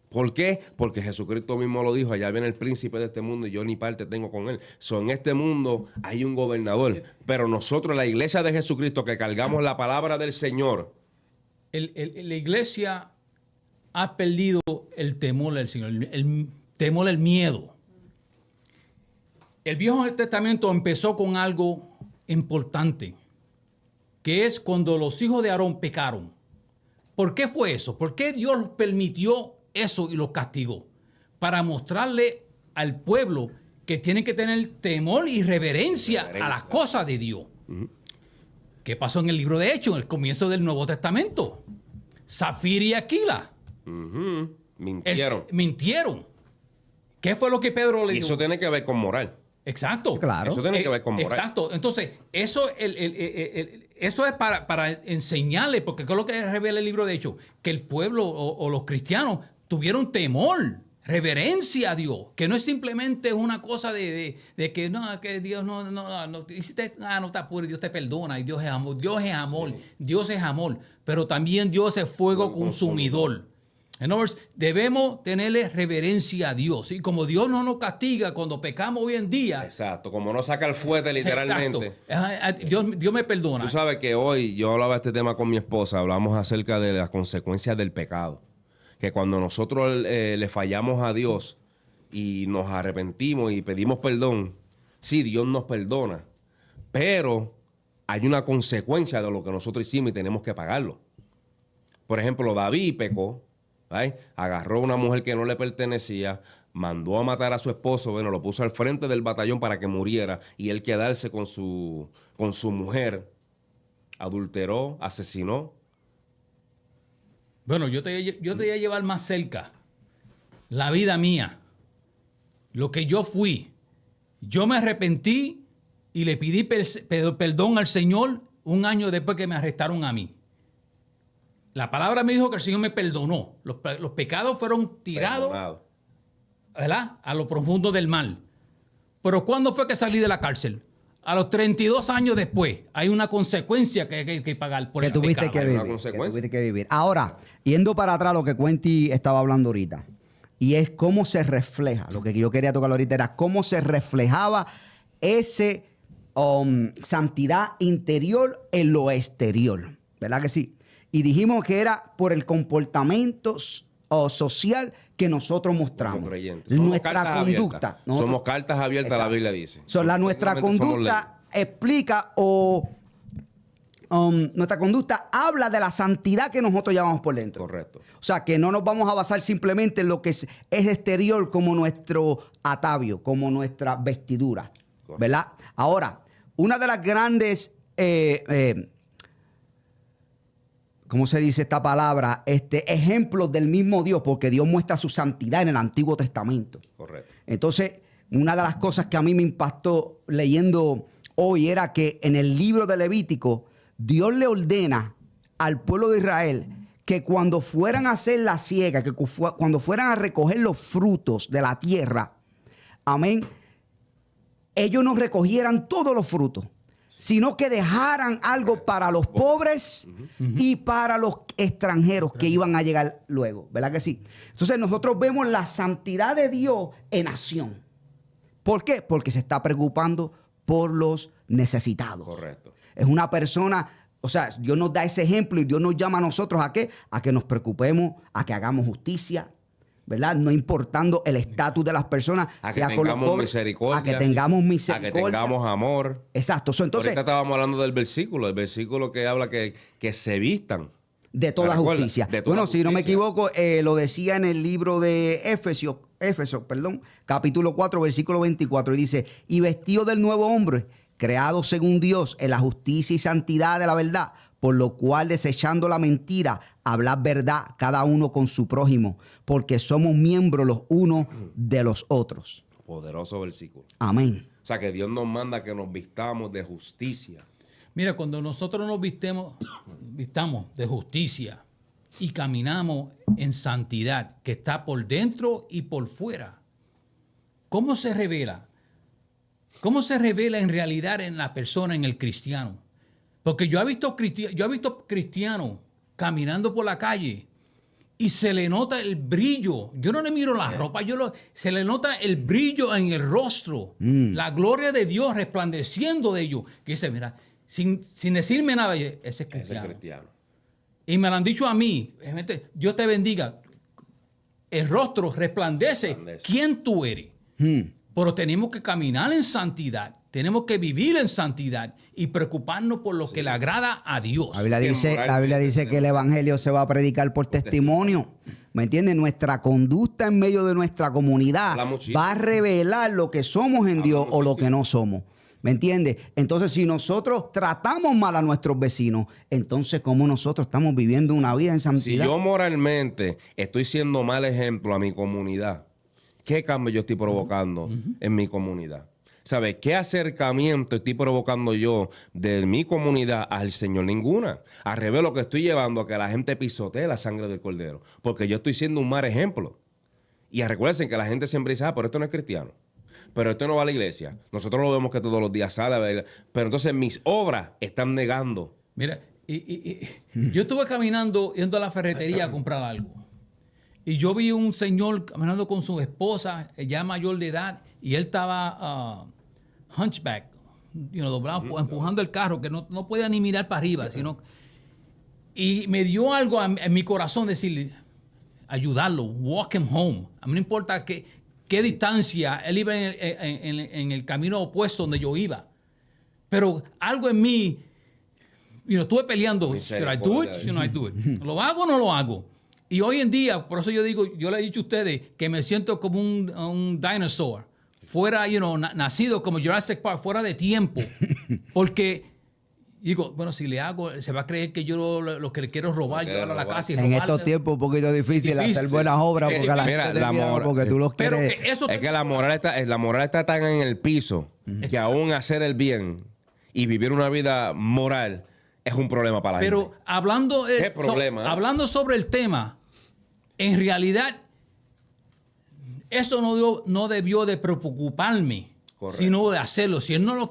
¿Por qué? Porque Jesucristo mismo lo dijo, allá viene el príncipe de este mundo y yo ni parte tengo con él. En este mundo hay un gobernador, pero nosotros, la iglesia de Jesucristo, que cargamos la palabra del Señor. La iglesia ha perdido el temor del Señor, el temor, el miedo. El Viejo Testamento empezó con algo importante, que es cuando los hijos de Aarón pecaron. ¿Por qué fue eso? ¿Por qué Dios permitió eso y los castigó? Para mostrarle al pueblo que tienen que tener temor y reverencia a las cosas de Dios. ¿Qué pasó en el libro de Hechos, en el comienzo del Nuevo Testamento? Zafira y Aquila. Mintieron. ¿Qué fue lo que Pedro le dijo? Y eso tiene que ver con moral. Exacto. Claro. Eso tiene que ver con moral. Exacto. Entonces, eso es para enseñarle, porque ¿qué es lo que revela el libro de Hechos? Que el pueblo o los cristianos tuvieron temor, reverencia a Dios, que no es simplemente una cosa de que no, que Dios no está puro, Dios te perdona, y Dios es amor. Dios es amor, sí. Dios es amor, pero también Dios es fuego consumidor. En other words, debemos tenerle reverencia a Dios. Y como Dios no nos castiga cuando pecamos hoy en día. Exacto, como no saca el fuerte literalmente. Dios me perdona. Tú sabes que hoy yo hablaba este tema con mi esposa, hablamos acerca de las consecuencias del pecado. Que cuando nosotros le fallamos a Dios y nos arrepentimos y pedimos perdón, sí, Dios nos perdona. Pero hay una consecuencia de lo que nosotros hicimos y tenemos que pagarlo. Por ejemplo, David pecó. ¿Right? Agarró a una mujer que no le pertenecía, mandó a matar a su esposo, bueno, lo puso al frente del batallón para que muriera y él quedarse con su mujer, adulteró, asesinó. Bueno, yo te voy a llevar más cerca la vida mía, lo que yo fui. Yo me arrepentí y le pedí perdón al Señor un año después que me arrestaron a mí. La palabra me dijo que el Señor me perdonó. Los pecados fueron tirados, ¿verdad?, a lo profundo del mar. Pero ¿cuándo fue que salí de la cárcel? A los 32 años después. Hay una consecuencia que hay que pagar por el pecado. Tuviste que vivir. Ahora, yendo para atrás lo que Cuenti estaba hablando ahorita, y es cómo se refleja, lo que yo quería tocar ahorita era cómo se reflejaba ese santidad interior en lo exterior. ¿Verdad que sí? Y dijimos que era por el comportamiento social que nosotros mostramos. Nuestra conducta. Somos cartas abiertas, exacto. La Biblia dice. Nuestra conducta explica nuestra conducta habla de la santidad que nosotros llevamos por dentro. Correcto. O sea, que no nos vamos a basar simplemente en lo que es exterior como nuestro atavio, como nuestra vestidura. Correcto. ¿Verdad? Ahora, una de las grandes... ¿cómo se dice esta palabra? Ejemplos del mismo Dios, porque Dios muestra su santidad en el Antiguo Testamento. Correcto. Entonces, una de las cosas que a mí me impactó leyendo hoy era que en el libro de Levítico, Dios le ordena al pueblo de Israel que cuando fueran a hacer la siega, que cuando fueran a recoger los frutos de la tierra, amén, ellos no recogieran todos los frutos, sino que dejaran algo para los pobres y para los extranjeros que iban a llegar luego. ¿Verdad que sí? Entonces nosotros vemos la santidad de Dios en acción. ¿Por qué? Porque se está preocupando por los necesitados. Correcto. Es una persona, o sea, Dios nos da ese ejemplo y Dios nos llama a nosotros ¿a qué? A que nos preocupemos, a que hagamos justicia, ¿verdad? No importando el estatus de las personas, A que sea con los tengamos pobres, misericordia. a que tengamos A que misericordia. tengamos amor. Exacto. So, entonces, Ahorita estábamos hablando del versículo que habla que se vistan. de toda Recuerda, justicia. de toda Bueno, si no me justicia. equivoco, lo decía en el libro de Éfeso, capítulo 4, versículo 24, y dice, y vestido del nuevo hombre, creado según Dios en la justicia y santidad de la verdad, por lo cual desechando la mentira, hablad verdad cada uno con su prójimo, porque somos miembros los unos de los otros. Poderoso versículo. Amén. O sea, que Dios nos manda que nos vistamos de justicia. Mira, cuando nosotros nos vistamos de justicia y caminamos en santidad, que está por dentro y por fuera, ¿cómo se revela? ¿Cómo se revela en realidad en la persona, en el cristiano? Porque yo he visto cristianos caminando por la calle y se le nota el brillo. Yo no le miro la ropa, se le nota el brillo en el rostro, la gloria de Dios resplandeciendo de ellos. Que dice, mira, sin decirme nada, ese es Ese cristiano. es cristiano. Y me lo han dicho a mí, gente, Dios te bendiga. El rostro resplandece quién tú eres. Pero tenemos que caminar en santidad, tenemos que vivir en santidad y preocuparnos por lo que le agrada a Dios. La Biblia Que dice moralmente que el evangelio se va a predicar por testimonio. ¿Me entiendes? Nuestra conducta en medio de nuestra comunidad Habla muchísimo. va a revelar lo que somos en Dios o lo que no somos. ¿Me entiendes? Entonces, si nosotros tratamos mal a nuestros vecinos, entonces, ¿cómo nosotros estamos viviendo una vida en Si santidad? yo moralmente estoy siendo mal ejemplo a mi comunidad, ¿qué cambio yo estoy provocando en mi comunidad? ¿Sabes? ¿Qué acercamiento estoy provocando yo de mi comunidad al Señor? Ninguna. Al revés, lo que estoy llevando a que la gente pisotee la sangre del Cordero. Porque yo estoy siendo un mal ejemplo. Y recuerden que la gente siempre dice, pero esto no es cristiano. Pero esto no va a la iglesia. Nosotros lo vemos que todos los días sale a ver. Pero entonces mis obras están negando. Mira, yo estuve caminando, yendo a la ferretería a comprar algo. Y yo vi un señor caminando con su esposa, ya mayor de edad, y él estaba hunchback, doblado, empujando el carro, que no podía ni mirar para arriba, sino... Y me dio algo en mi corazón decirle, ayudarlo, walk him home. A mí no importa qué distancia, él iba en el camino opuesto donde yo iba. Pero algo en mí, estuve peleando, should I do it? Should I do it? ¿Lo hago o no lo hago? Y hoy en día, por eso yo digo, yo le he dicho a ustedes que me siento como un dinosaur, fuera, nacido como Jurassic Park, fuera de tiempo. Porque digo, bueno, si le hago, se va a creer que yo lo que le quiero robar, llevarlo a la casa y En robarle. estos tiempos un poquito difícil hacer Difícil. buenas obras porque la Mira, gente te la mira moral- porque tú los Pero quieres. que eso Es que la moral está tan en el piso que aún hacer el bien y vivir una vida moral es un problema para la Pero gente. hablando, ¿Qué problema, eh? hablando sobre el tema, en realidad, eso no debió de preocuparme, Correcto. sino de hacerlo. Si él no lo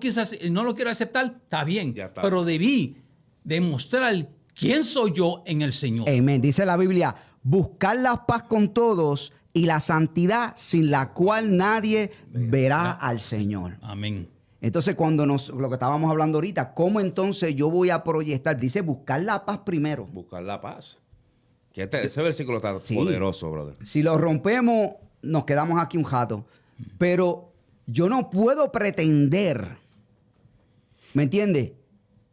quiere aceptar, está bien. Ya está. Pero debí demostrar quién soy yo en el Señor. Amén. Dice la Biblia, buscar la paz con todos y la santidad sin la cual nadie verá al Señor. Amén. Entonces, lo que estábamos hablando ahorita, ¿cómo entonces yo voy a proyectar? Dice, buscar la paz primero. Buscar la paz. Ese versículo está Sí. poderoso, brother. Si lo rompemos, nos quedamos aquí un jato. Pero yo no puedo pretender, ¿me entiendes?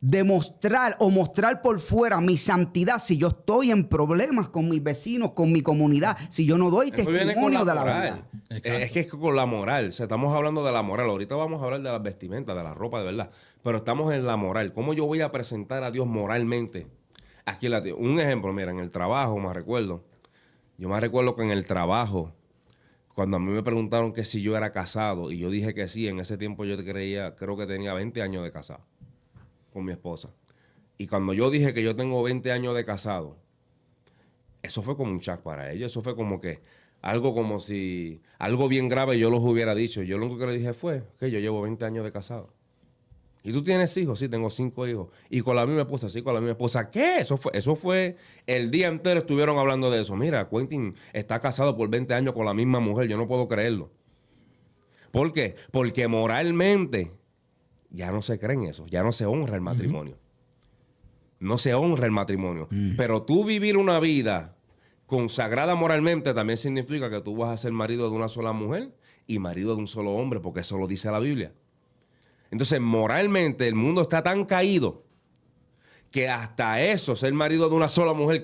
Demostrar o mostrar por fuera mi santidad si yo estoy en problemas con mis vecinos, con mi comunidad, si yo no doy Eso viene con testimonio la de la moral. verdad. Exacto. Es que es con la moral. O sea, estamos hablando de la moral. Ahorita vamos a hablar de las vestimentas, de la ropa, de verdad. Pero estamos en la moral. ¿Cómo yo voy a presentar a Dios moralmente? Aquí un ejemplo, mira, en el trabajo me recuerdo. Yo me recuerdo que en el trabajo, cuando a mí me preguntaron que si yo era casado, y yo dije que sí, en ese tiempo yo creo que tenía 20 años de casado con mi esposa. Y cuando yo dije que yo tengo 20 años de casado, eso fue como un shock para ellos. Eso fue como que algo como si algo bien grave yo los hubiera dicho. Yo lo único que le dije fue que yo llevo 20 años de casado. ¿Y tú tienes hijos? Sí, tengo 5 hijos. Y con la misma esposa, sí, con la misma esposa. ¿Qué? Eso fue el día entero estuvieron hablando de eso. Mira, Quentin está casado por 20 años con la misma mujer. Yo no puedo creerlo. ¿Por qué? Porque moralmente ya no se creen eso. Ya no se honra el matrimonio. No se honra el matrimonio. Pero tú vivir una vida consagrada moralmente también significa que tú vas a ser marido de una sola mujer y marido de un solo hombre, porque eso lo dice la Biblia. Entonces, moralmente, el mundo está tan caído que hasta eso, ser marido de una sola mujer,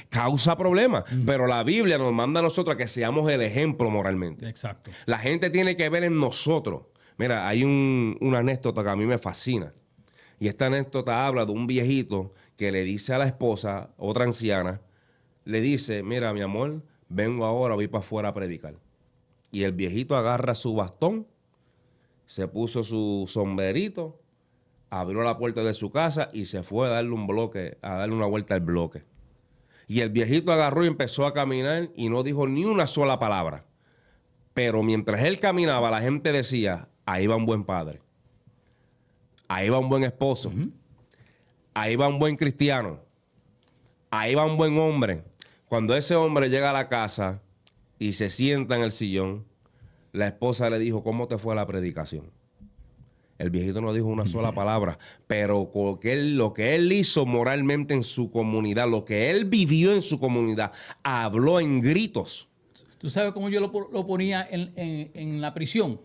causa problemas. Pero la Biblia nos manda a nosotros a que seamos el ejemplo moralmente. Exacto. La gente tiene que ver en nosotros. Mira, hay una anécdota que a mí me fascina. Y esta anécdota habla de un viejito que le dice a la esposa, otra anciana, le dice, mira, mi amor, vengo ahora, voy para afuera a predicar. Y el viejito agarra su bastón, se puso su sombrerito, abrió la puerta de su casa y se fue a darle una vuelta al bloque. Y el viejito agarró y empezó a caminar y no dijo ni una sola palabra. Pero mientras él caminaba, la gente decía, ahí va un buen padre. Ahí va un buen esposo. Ahí va un buen cristiano. Ahí va un buen hombre. Cuando ese hombre llega a la casa y se sienta en el sillón, la esposa le dijo, ¿cómo te fue la predicación? El viejito no dijo una sola palabra, pero lo que él hizo moralmente en su comunidad, lo que él vivió en su comunidad, habló en gritos. ¿Tú sabes cómo yo lo ponía en la prisión?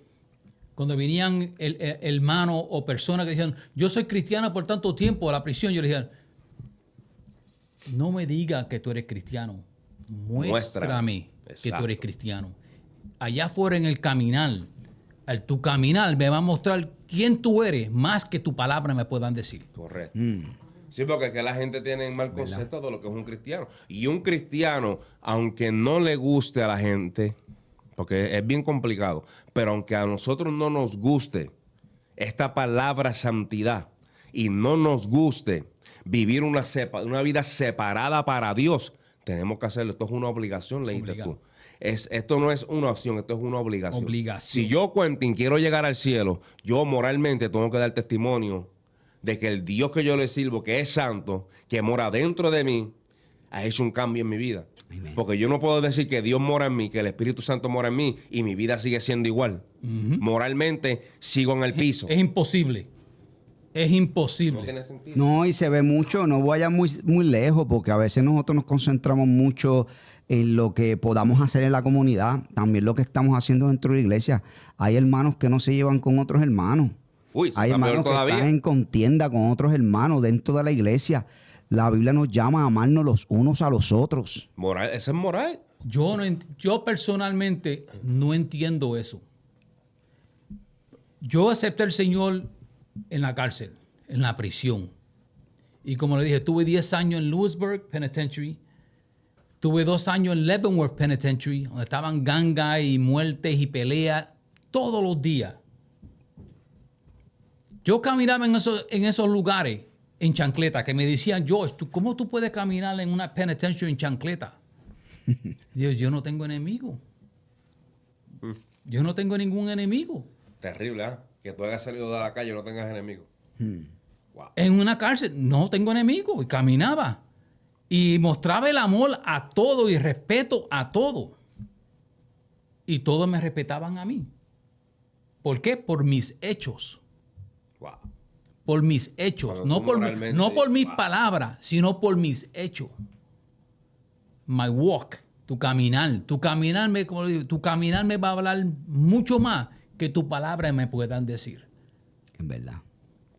Cuando venían hermanos o personas que decían, yo soy cristiano por tanto tiempo a la prisión, yo le decía, no me digas que tú eres cristiano, muéstrame que tú eres cristiano. Allá afuera en el caminar, tu caminar me va a mostrar quién tú eres, más que tu palabra me puedan decir. Correcto. Sí, porque es que la gente tiene un mal concepto de lo que es un cristiano. Y un cristiano, aunque no le guste a la gente, porque es bien complicado, pero aunque a nosotros no nos guste esta palabra santidad y no nos guste vivir una vida separada para Dios, tenemos que hacerlo. Esto es una obligación, leíste tú. Esto no es una opción, esto es una obligación. Si yo, Quentin, quiero llegar al cielo, yo moralmente tengo que dar testimonio de que el Dios que yo le sirvo, que es santo, que mora dentro de mí, ha hecho un cambio en mi vida. Amen. Porque yo no puedo decir que Dios mora en mí, que el Espíritu Santo mora en mí y mi vida sigue siendo igual. Moralmente sigo en el piso. Es imposible. Es imposible. No tiene sentido. No, y se ve mucho, no vaya muy lejos, porque a veces nosotros nos concentramos mucho en lo que podamos hacer en la comunidad, también lo que estamos haciendo dentro de la iglesia. Hay hermanos que no se llevan con otros hermanos. Hay hermanos que están en contienda con otros hermanos dentro de la iglesia. La Biblia nos llama a amarnos los unos a los otros. Moral, eso es moral. Yo personalmente no entiendo eso. Yo acepté al Señor en la cárcel, en la prisión. Y como le dije, tuve 10 años en Lewisburg Penitentiary. Tuve 2 años en Leavenworth Penitentiary, donde estaban gangas y muertes y peleas todos los días. Yo caminaba en esos lugares en chancleta, que me decían, George, ¿cómo tú puedes caminar en una penitentiary en chancleta? Dios, yo no tengo enemigo. Yo no tengo ningún enemigo. Terrible, ¿eh? Que tú hayas salido de la calle y no tengas enemigos. Wow. En una cárcel no tengo enemigo. Y caminaba. Y mostraba el amor a todo y respeto a todo. Y todos me respetaban a mí. ¿Por qué? Por mis hechos. Wow. Por mis hechos. No por mis palabras, sino por mis hechos. My walk. Tu caminar. Tu caminar me va a hablar mucho más que tu palabra me puedan decir. En verdad.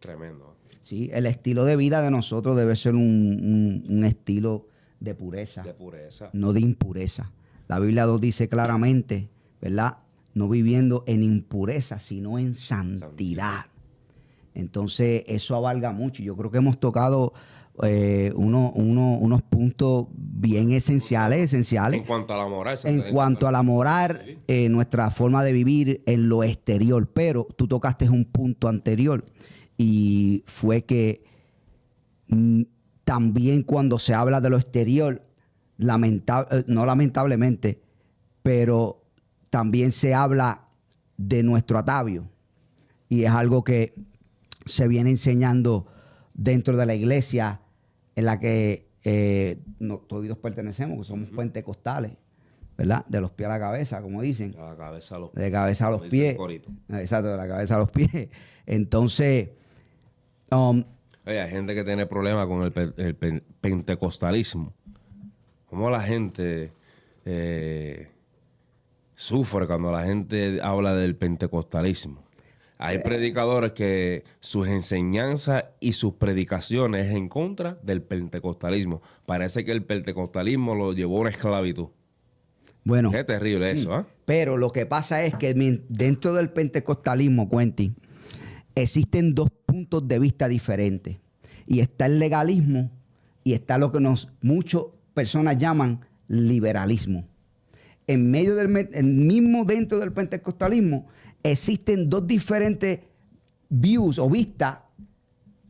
Tremendo. Sí, el estilo de vida de nosotros debe ser un estilo de pureza. De pureza. No de impureza. La Biblia nos dice claramente, ¿verdad? No viviendo en impureza, sino en santidad. Entonces, eso abarca mucho. Yo creo que hemos tocado unos puntos bien esenciales. En cuanto a la moral. En cuanto a la moral, nuestra forma de vivir en lo exterior. Pero tú tocaste un punto anterior y fue que también cuando se habla de lo exterior, no lamentablemente, pero también se habla de nuestro atavio. Y es algo que se viene enseñando dentro de la iglesia en la que todos pertenecemos, que somos pentecostales, ¿verdad? De los pies a la cabeza, como dicen. De la cabeza a los pies. De cabeza a los pies. Exacto, de la cabeza a los pies. Entonces... Oye, hay gente que tiene problemas con el pentecostalismo. cómo la gente sufre cuando la gente habla del pentecostalismo. Hay predicadores que sus enseñanzas y sus predicaciones es en contra del pentecostalismo. Parece que el pentecostalismo lo llevó a una esclavitud. Bueno, Qué terrible eso, ¿ah? pero lo que pasa es que dentro del pentecostalismo, Quentin, existen dos puntos de vista diferentes. Y está el legalismo y está lo que muchas personas llaman liberalismo. En medio mismo dentro del pentecostalismo existen dos diferentes views o vistas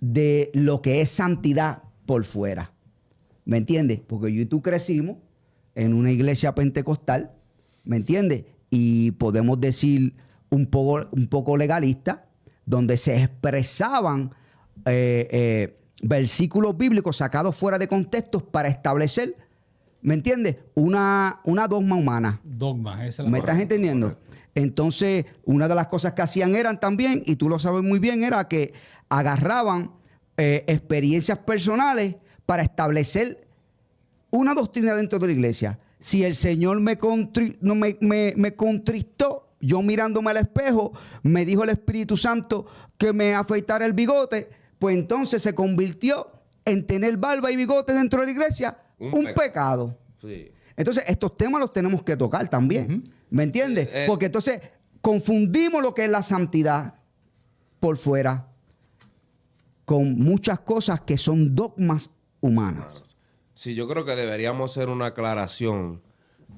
de lo que es santidad por fuera. ¿Me entiendes? Porque yo y tú crecimos en una iglesia pentecostal, ¿me entiendes? Y podemos decir un poco legalista, donde se expresaban versículos bíblicos sacados fuera de contextos para establecer, ¿me entiendes? Una dogma humana. Dogma, esa es la ¿Me estás entendiendo? Correcto. Entonces, una de las cosas que hacían eran también, y tú lo sabes muy bien, era que agarraban experiencias personales para establecer una doctrina dentro de la iglesia. Si el Señor me contristó, yo mirándome al espejo, me dijo el Espíritu Santo que me afeitara el bigote, pues entonces se convirtió en tener barba y bigote dentro de la iglesia un pecado. Sí. Entonces, estos temas los tenemos que tocar también. ¿Me entiendes? Porque entonces confundimos lo que es la santidad por fuera con muchas cosas que son dogmas humanas. Sí, yo creo que deberíamos hacer una aclaración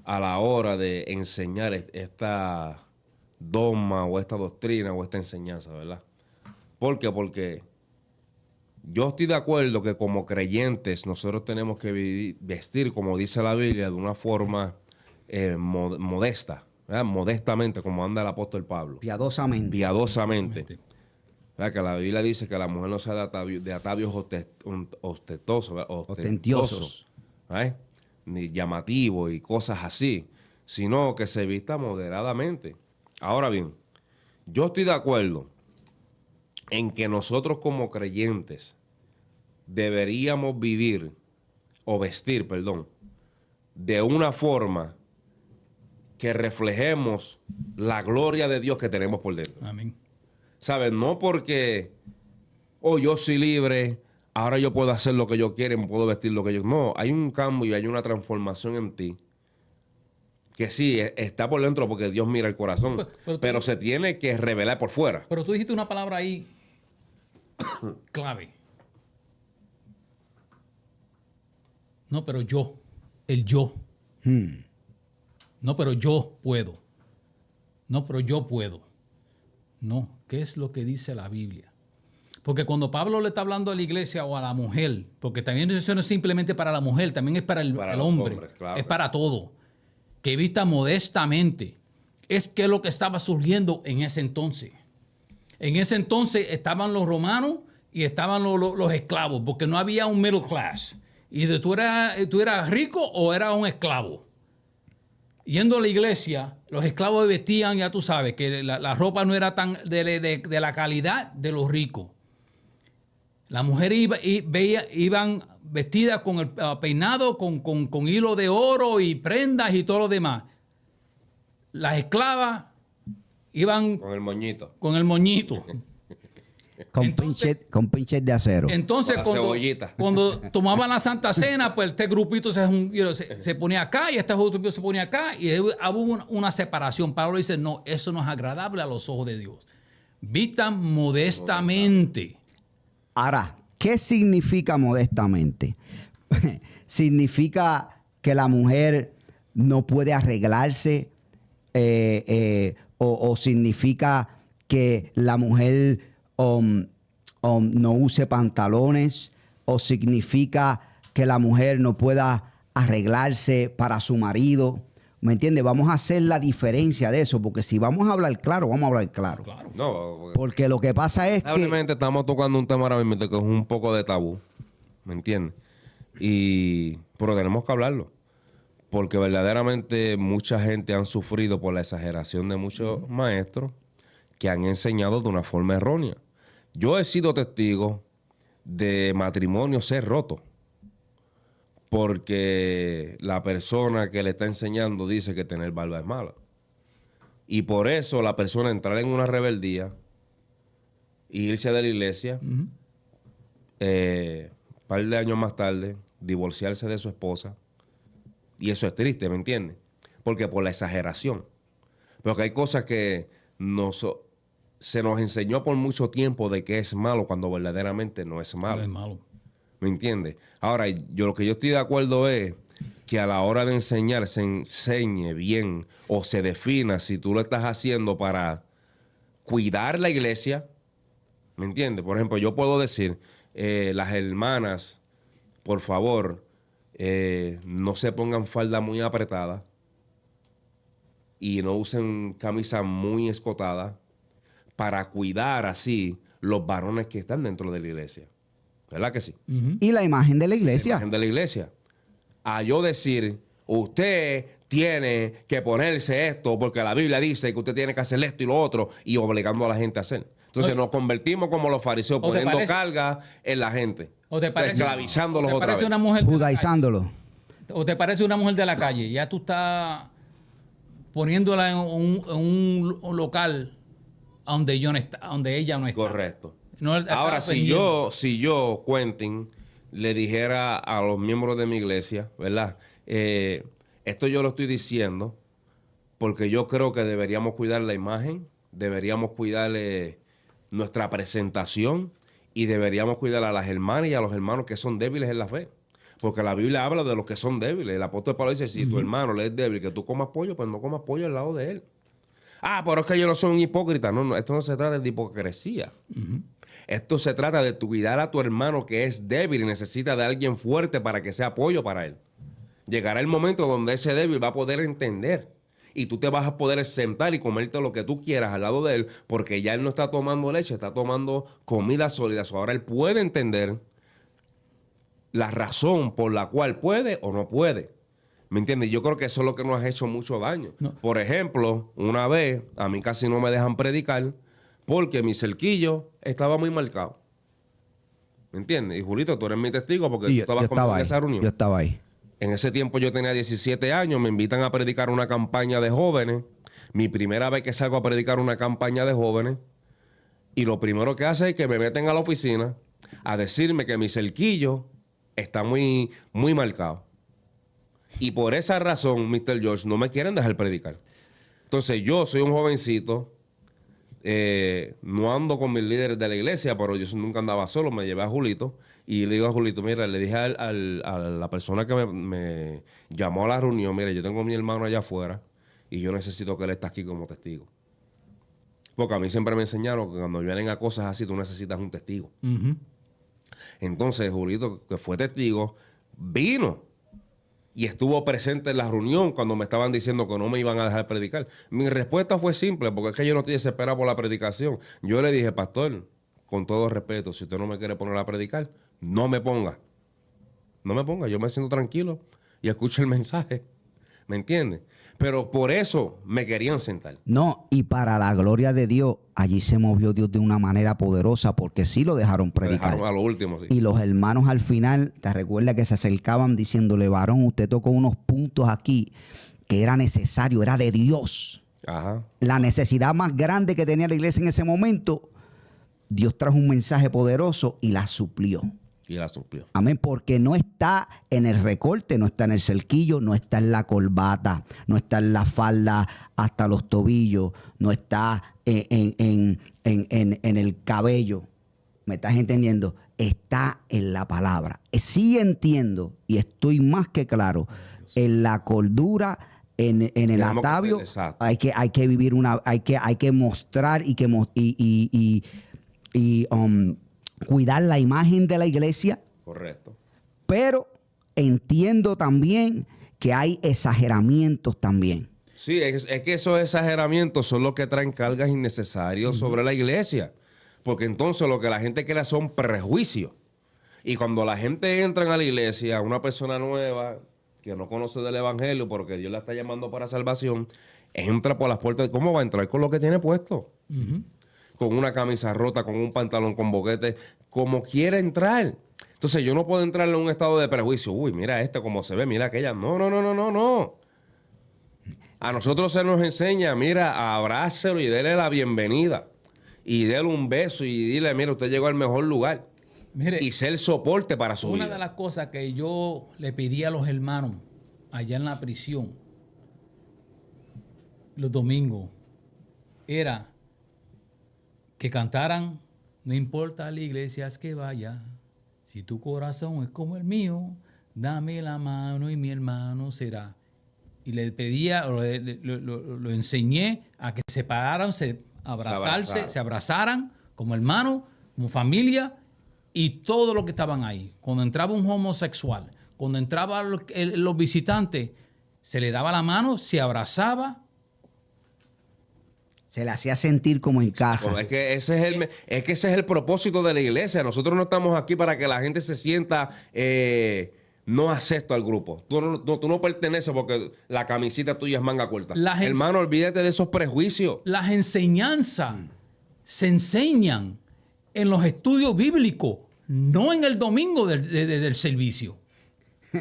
a la hora de enseñar esta dogma o esta doctrina o esta enseñanza, ¿verdad? ¿Por qué? Porque yo estoy de acuerdo que como creyentes nosotros tenemos que vestir, como dice la Biblia, de una forma modesta, ¿verdad? Modestamente, como anda el apóstol Pablo. Piadosamente. Piadosamente. ¿Verdad? Que la Biblia dice que la mujer no sea de atavios Ostentiosos. ¿verdad? Ni llamativos y cosas así, sino que se vista moderadamente. Ahora bien, yo estoy de acuerdo en que nosotros como creyentes deberíamos vivir o vestir, perdón, de una forma que reflejemos la gloria de Dios que tenemos por dentro. Amén. ¿Sabes? No porque, yo soy libre, ahora yo puedo hacer lo que yo quiera, me puedo vestir lo que yo... No, hay un cambio y hay una transformación en ti que sí, está por dentro porque Dios mira el corazón, pero se tiene que revelar por fuera. Pero tú dijiste una palabra ahí clave. No, pero yo. El yo. No, pero yo puedo. No, pero yo puedo. No, ¿qué es lo que dice la Biblia? Porque cuando Pablo le está hablando a la iglesia o a la mujer, porque también eso no es simplemente para la mujer, también es para el Para el los hombre, hombres, claro. es para todo. Que vista modestamente. Es que es lo que estaba surgiendo en ese entonces. En ese entonces estaban los romanos y estaban los esclavos, porque no había un middle class. Y tú eras rico o eras un esclavo. Yendo a la iglesia, los esclavos vestían, ya tú sabes, que la ropa no era tan de la calidad de los ricos. Las mujeres iban vestidas con el peinado, con hilo de oro y prendas y todo lo demás. Las esclavas iban Con el moñito. con el moñito. Con pinches de acero. Entonces, Con la cebollita. cuando tomaban la Santa Cena, pues este grupito se ponía acá y este grupito se ponía acá y hubo una separación. Pablo dice, no, eso no es agradable a los ojos de Dios. Vistan modestamente. Ahora, ¿qué significa modestamente? Significa que la mujer no puede arreglarse o significa que la mujer no use pantalones, o significa que la mujer no pueda arreglarse para su marido. ¿Me entiendes? Vamos a hacer la diferencia de eso, porque si vamos a hablar claro, vamos a hablar claro. Claro. No, Porque lo que pasa es que... lamentablemente estamos tocando un tema ahora mismo que es un poco de tabú, ¿me entiendes? Pero tenemos que hablarlo, porque verdaderamente mucha gente han sufrido por la exageración de muchos maestros que han enseñado de una forma errónea. Yo he sido testigo de matrimonios ser rotos porque la persona que le está enseñando dice que tener barba es malo. Y por eso la persona entrar en una rebeldía y irse de la iglesia, un par de años más tarde, divorciarse de su esposa. Y eso es triste, ¿me entiendes? Porque por la exageración. Porque hay cosas que se nos enseñó por mucho tiempo de que es malo cuando verdaderamente no es malo. No es malo. ¿Me entiendes? Ahora, lo que yo estoy de acuerdo es que a la hora de enseñar se enseñe bien o se defina si tú lo estás haciendo para cuidar la iglesia. ¿Me entiendes? Por ejemplo, yo puedo decir, las hermanas, por favor, no se pongan falda muy apretada y no usen camisa muy escotada para cuidar así los varones que están dentro de la iglesia. ¿Verdad que sí? Y la imagen de la La iglesia. imagen de la iglesia. A yo decir, usted tiene que ponerse esto porque la Biblia dice que usted tiene que hacer esto y lo otro y obligando a la gente a hacer. Entonces nos convertimos como los fariseos, ¿O te poniendo parece? carga en la gente. ¿O te parece, esclavizándolos o te otra parece vez. una mujer de la Judaizándolo. calle? ¿O te parece una mujer de la calle? Ya tú estás poniéndola en un local donde ella no está. Correcto. No está Ahora, ofendiendo. si yo, Quentin, le dijera a los miembros de mi iglesia, ¿verdad? Esto yo lo estoy diciendo porque yo creo que deberíamos cuidar la imagen, deberíamos cuidar nuestra presentación y deberíamos cuidar a las hermanas y a los hermanos que son débiles en la fe. Porque la Biblia habla de los que son débiles. El apóstol Pablo dice, si tu hermano le es débil, que tú comas pollo, pues no comas pollo al lado de él. Ah, pero es que yo no soy un hipócrita. No, esto no se trata de hipocresía. Esto se trata de cuidar a tu hermano que es débil y necesita de alguien fuerte para que sea apoyo para él. Llegará el momento donde ese débil va a poder entender y tú te vas a poder sentar y comerte lo que tú quieras al lado de él porque ya él no está tomando leche, está tomando comida sólida. Ahora él puede entender la razón por la cual puede o no puede. ¿Me entiendes? Yo creo que eso es lo que nos ha hecho mucho daño. No. Por ejemplo, una vez a mí casi no me dejan predicar porque mi cerquillo estaba muy marcado. ¿Me entiendes? Y Julito, tú eres mi testigo porque Sí, tú yo estabas conmigo estaba en ahí. esa reunión. Yo estaba ahí. En ese tiempo yo tenía 17 años, me invitan a predicar una campaña de jóvenes. Mi primera vez que salgo a predicar una campaña de jóvenes. Y lo primero que hace es que me meten a la oficina a decirme que mi cerquillo está muy, muy marcado. Y por esa razón, Mr. George, no me quieren dejar predicar. Entonces yo soy un jovencito, no ando con mis líderes de la iglesia, pero yo nunca andaba solo, me llevé a Julito y le digo a Julito, mira, le dije a la persona que me llamó a la reunión, mira, yo tengo a mi hermano allá afuera y yo necesito que él esté aquí como testigo. Porque a mí siempre me enseñaron que cuando vienen a cosas así, tú necesitas un testigo. Entonces, Julito, que fue testigo, vino y estuvo presente en la reunión cuando me estaban diciendo que no me iban a dejar predicar. Mi respuesta fue simple, porque es que yo no estoy desesperado por la predicación. Yo le dije, pastor, con todo respeto, si usted no me quiere poner a predicar, no me ponga. No me ponga, yo me siento tranquilo y escucho el mensaje. ¿Me entiende? Pero por eso me querían sentar. No, y para la gloria de Dios, allí se movió Dios de una manera poderosa porque sí lo dejaron Me predicar. dejaron a lo último, sí. Y los hermanos al final, te recuerda que se acercaban diciéndole, varón, usted tocó unos puntos aquí que era necesario, era de Dios. Ajá. La necesidad más grande que tenía la iglesia en ese momento, Dios trajo un mensaje poderoso y la suplió. Y la suplió. Amén, porque no está en el recorte, no está en el cerquillo, no está en la corbata, no está en la falda hasta los tobillos, no está en el cabello. ¿Me estás entendiendo? Está en la palabra. Sí entiendo y estoy más que claro en la cordura, en el Tenemos que atavio. ser exactos. Hay que vivir hay que mostrar cuidar la imagen de la iglesia, Correcto. pero entiendo también que hay exageramientos también. Sí, es que esos exageramientos son los que traen cargas innecesarias sobre la iglesia. Porque entonces lo que la gente crea son prejuicios. Y cuando la gente entra a la iglesia, una persona nueva que no conoce del evangelio porque Dios la está llamando para salvación, entra por las puertas. ¿Cómo va a entrar? Con lo que tiene puesto. Con una camisa rota, con un pantalón con boquete, como quiera entrar. Entonces yo no puedo entrar en un estado de prejuicio. Uy, mira cómo se ve, mira aquella. No, no, no, no, no, no. A nosotros se nos enseña, mira, abrácelo y dele la bienvenida. Y dele un beso y dile, mira, usted llegó al mejor lugar. Mire, Y ser el soporte para su una vida. de las cosas que yo le pedí a los hermanos allá en la prisión los domingos era que cantaran, no importa la iglesia que vaya, si tu corazón es como el mío, dame la mano y mi hermano será. Y le pedía, lo enseñé a que se pararan, se abrazaran como hermanos, como familia y todo lo que estaban ahí. Cuando entraba un homosexual, cuando entraban los visitantes, se le daba la mano, se abrazaba. Se le hacía sentir como en casa. Bueno, es que ese es el propósito de la iglesia. Nosotros no estamos aquí para que la gente se sienta no acepto al grupo. Tú no perteneces porque la camisita tuya es manga corta. Hermano, olvídate de esos prejuicios. Las enseñanzas se enseñan en los estudios bíblicos, no en el domingo del servicio.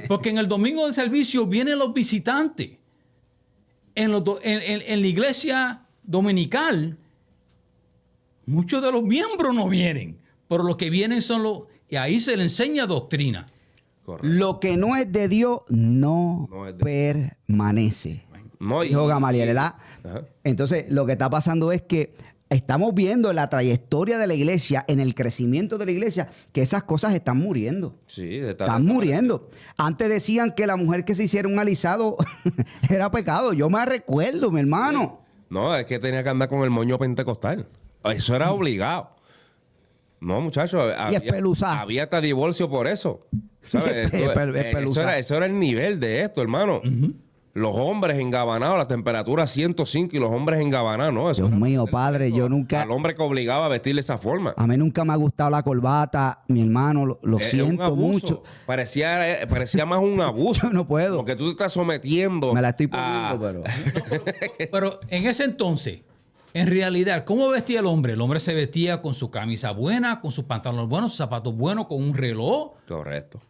Porque en el domingo del servicio vienen los visitantes. En la iglesia dominical, muchos de los miembros no vienen, pero los que vienen son los... Y ahí se le enseña doctrina. Correcto. Lo que no es de Dios no es de permanece. No, Dijo Gamaliel, ¿verdad? Ajá. Entonces, lo que está pasando es que estamos viendo en la trayectoria de la iglesia, en el crecimiento de la iglesia, que esas cosas están muriendo. Sí, Están muriendo. Antes decían que la mujer que se hiciera un alisado era pecado. Yo me recuerdo, mi hermano. No, es que tenía que andar con el moño pentecostal. Eso era obligado. No, muchachos. espeluzar. Había hasta divorcio por eso. ¿Sabes? Espeluzar. Eso era el nivel de esto, hermano. Los hombres engabanados, la temperatura 105 y los hombres engabanados, ¿no? Eso Dios era mío, parte padre, de yo eso. nunca... Al hombre que obligaba a vestir de esa forma. A mí nunca me ha gustado la corbata, mi hermano, lo Es un siento abuso. mucho. Parecía más un abuso. Yo no puedo. Porque tú te estás sometiendo. Me la estoy poniendo, pero... Pero en ese entonces, en realidad, ¿cómo vestía el hombre? El hombre se vestía con su camisa buena, con sus pantalones buenos, sus zapatos buenos, con un reloj. Correcto.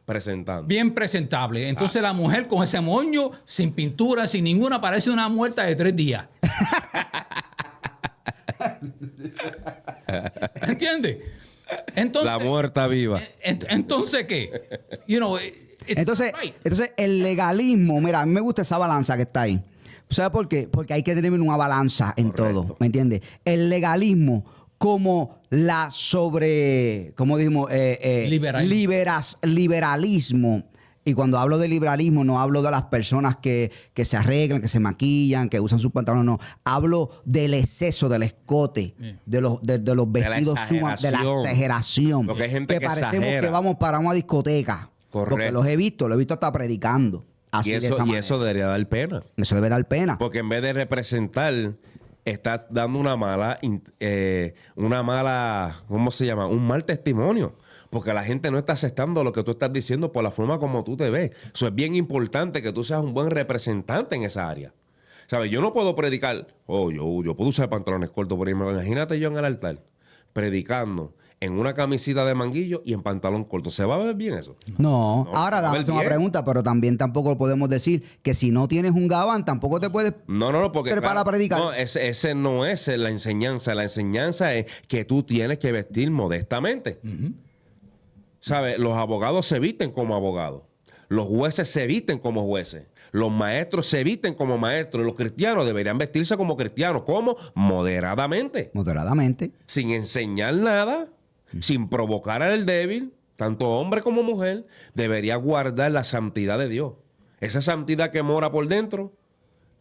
Presentando. Bien presentable. Entonces la mujer con ese moño, sin pintura, sin ninguna, parece una muerta de 3 días. ¿Entiendes? Entonces, La muerta viva. Entonces, ¿qué? Entonces, right. el legalismo, mira, a mí me gusta esa balanza que está ahí. ¿Sabes por qué? Porque hay que tener una balanza en Correcto. todo, ¿me entiendes? El legalismo como ¿cómo dijimos? Liberalismo. Y cuando hablo de liberalismo, no hablo de las personas que se arreglan, que se maquillan, que usan sus pantalones, no. Hablo del exceso, del escote, de los vestidos de la exageración. Porque hay gente que parecemos exagera. que vamos para una discoteca. Correcto. Porque lo he visto hasta predicando. Así Y de esa eso manera. debería dar pena. Eso debe dar pena. Porque en vez de representar, estás dando una mala, ¿cómo se llama? Un mal testimonio. Porque la gente no está aceptando lo que tú estás diciendo por la forma como tú te ves. Eso es bien importante que tú seas un buen representante en esa área. ¿Sabes? Yo no puedo predicar, yo puedo usar pantalones cortos por ahí. Imagínate yo en el altar, predicando en una camisita de manguillo y en pantalón corto. ¿Se va a ver bien eso? No. No, Ahora a dame ver una bien. pregunta, pero también tampoco podemos decir que si no tienes un gabán, tampoco te puedes... No, porque Pero para predicar. No, ese no es la enseñanza. La enseñanza es que tú tienes que vestir modestamente. ¿Sabes? Los abogados se visten como abogados. Los jueces se visten como jueces. Los maestros se visten como maestros. Los cristianos deberían vestirse como cristianos. ¿Cómo? Moderadamente. Moderadamente. Sin enseñar nada, sin provocar al débil, tanto hombre como mujer, debería guardar la santidad de Dios. Esa santidad que mora por dentro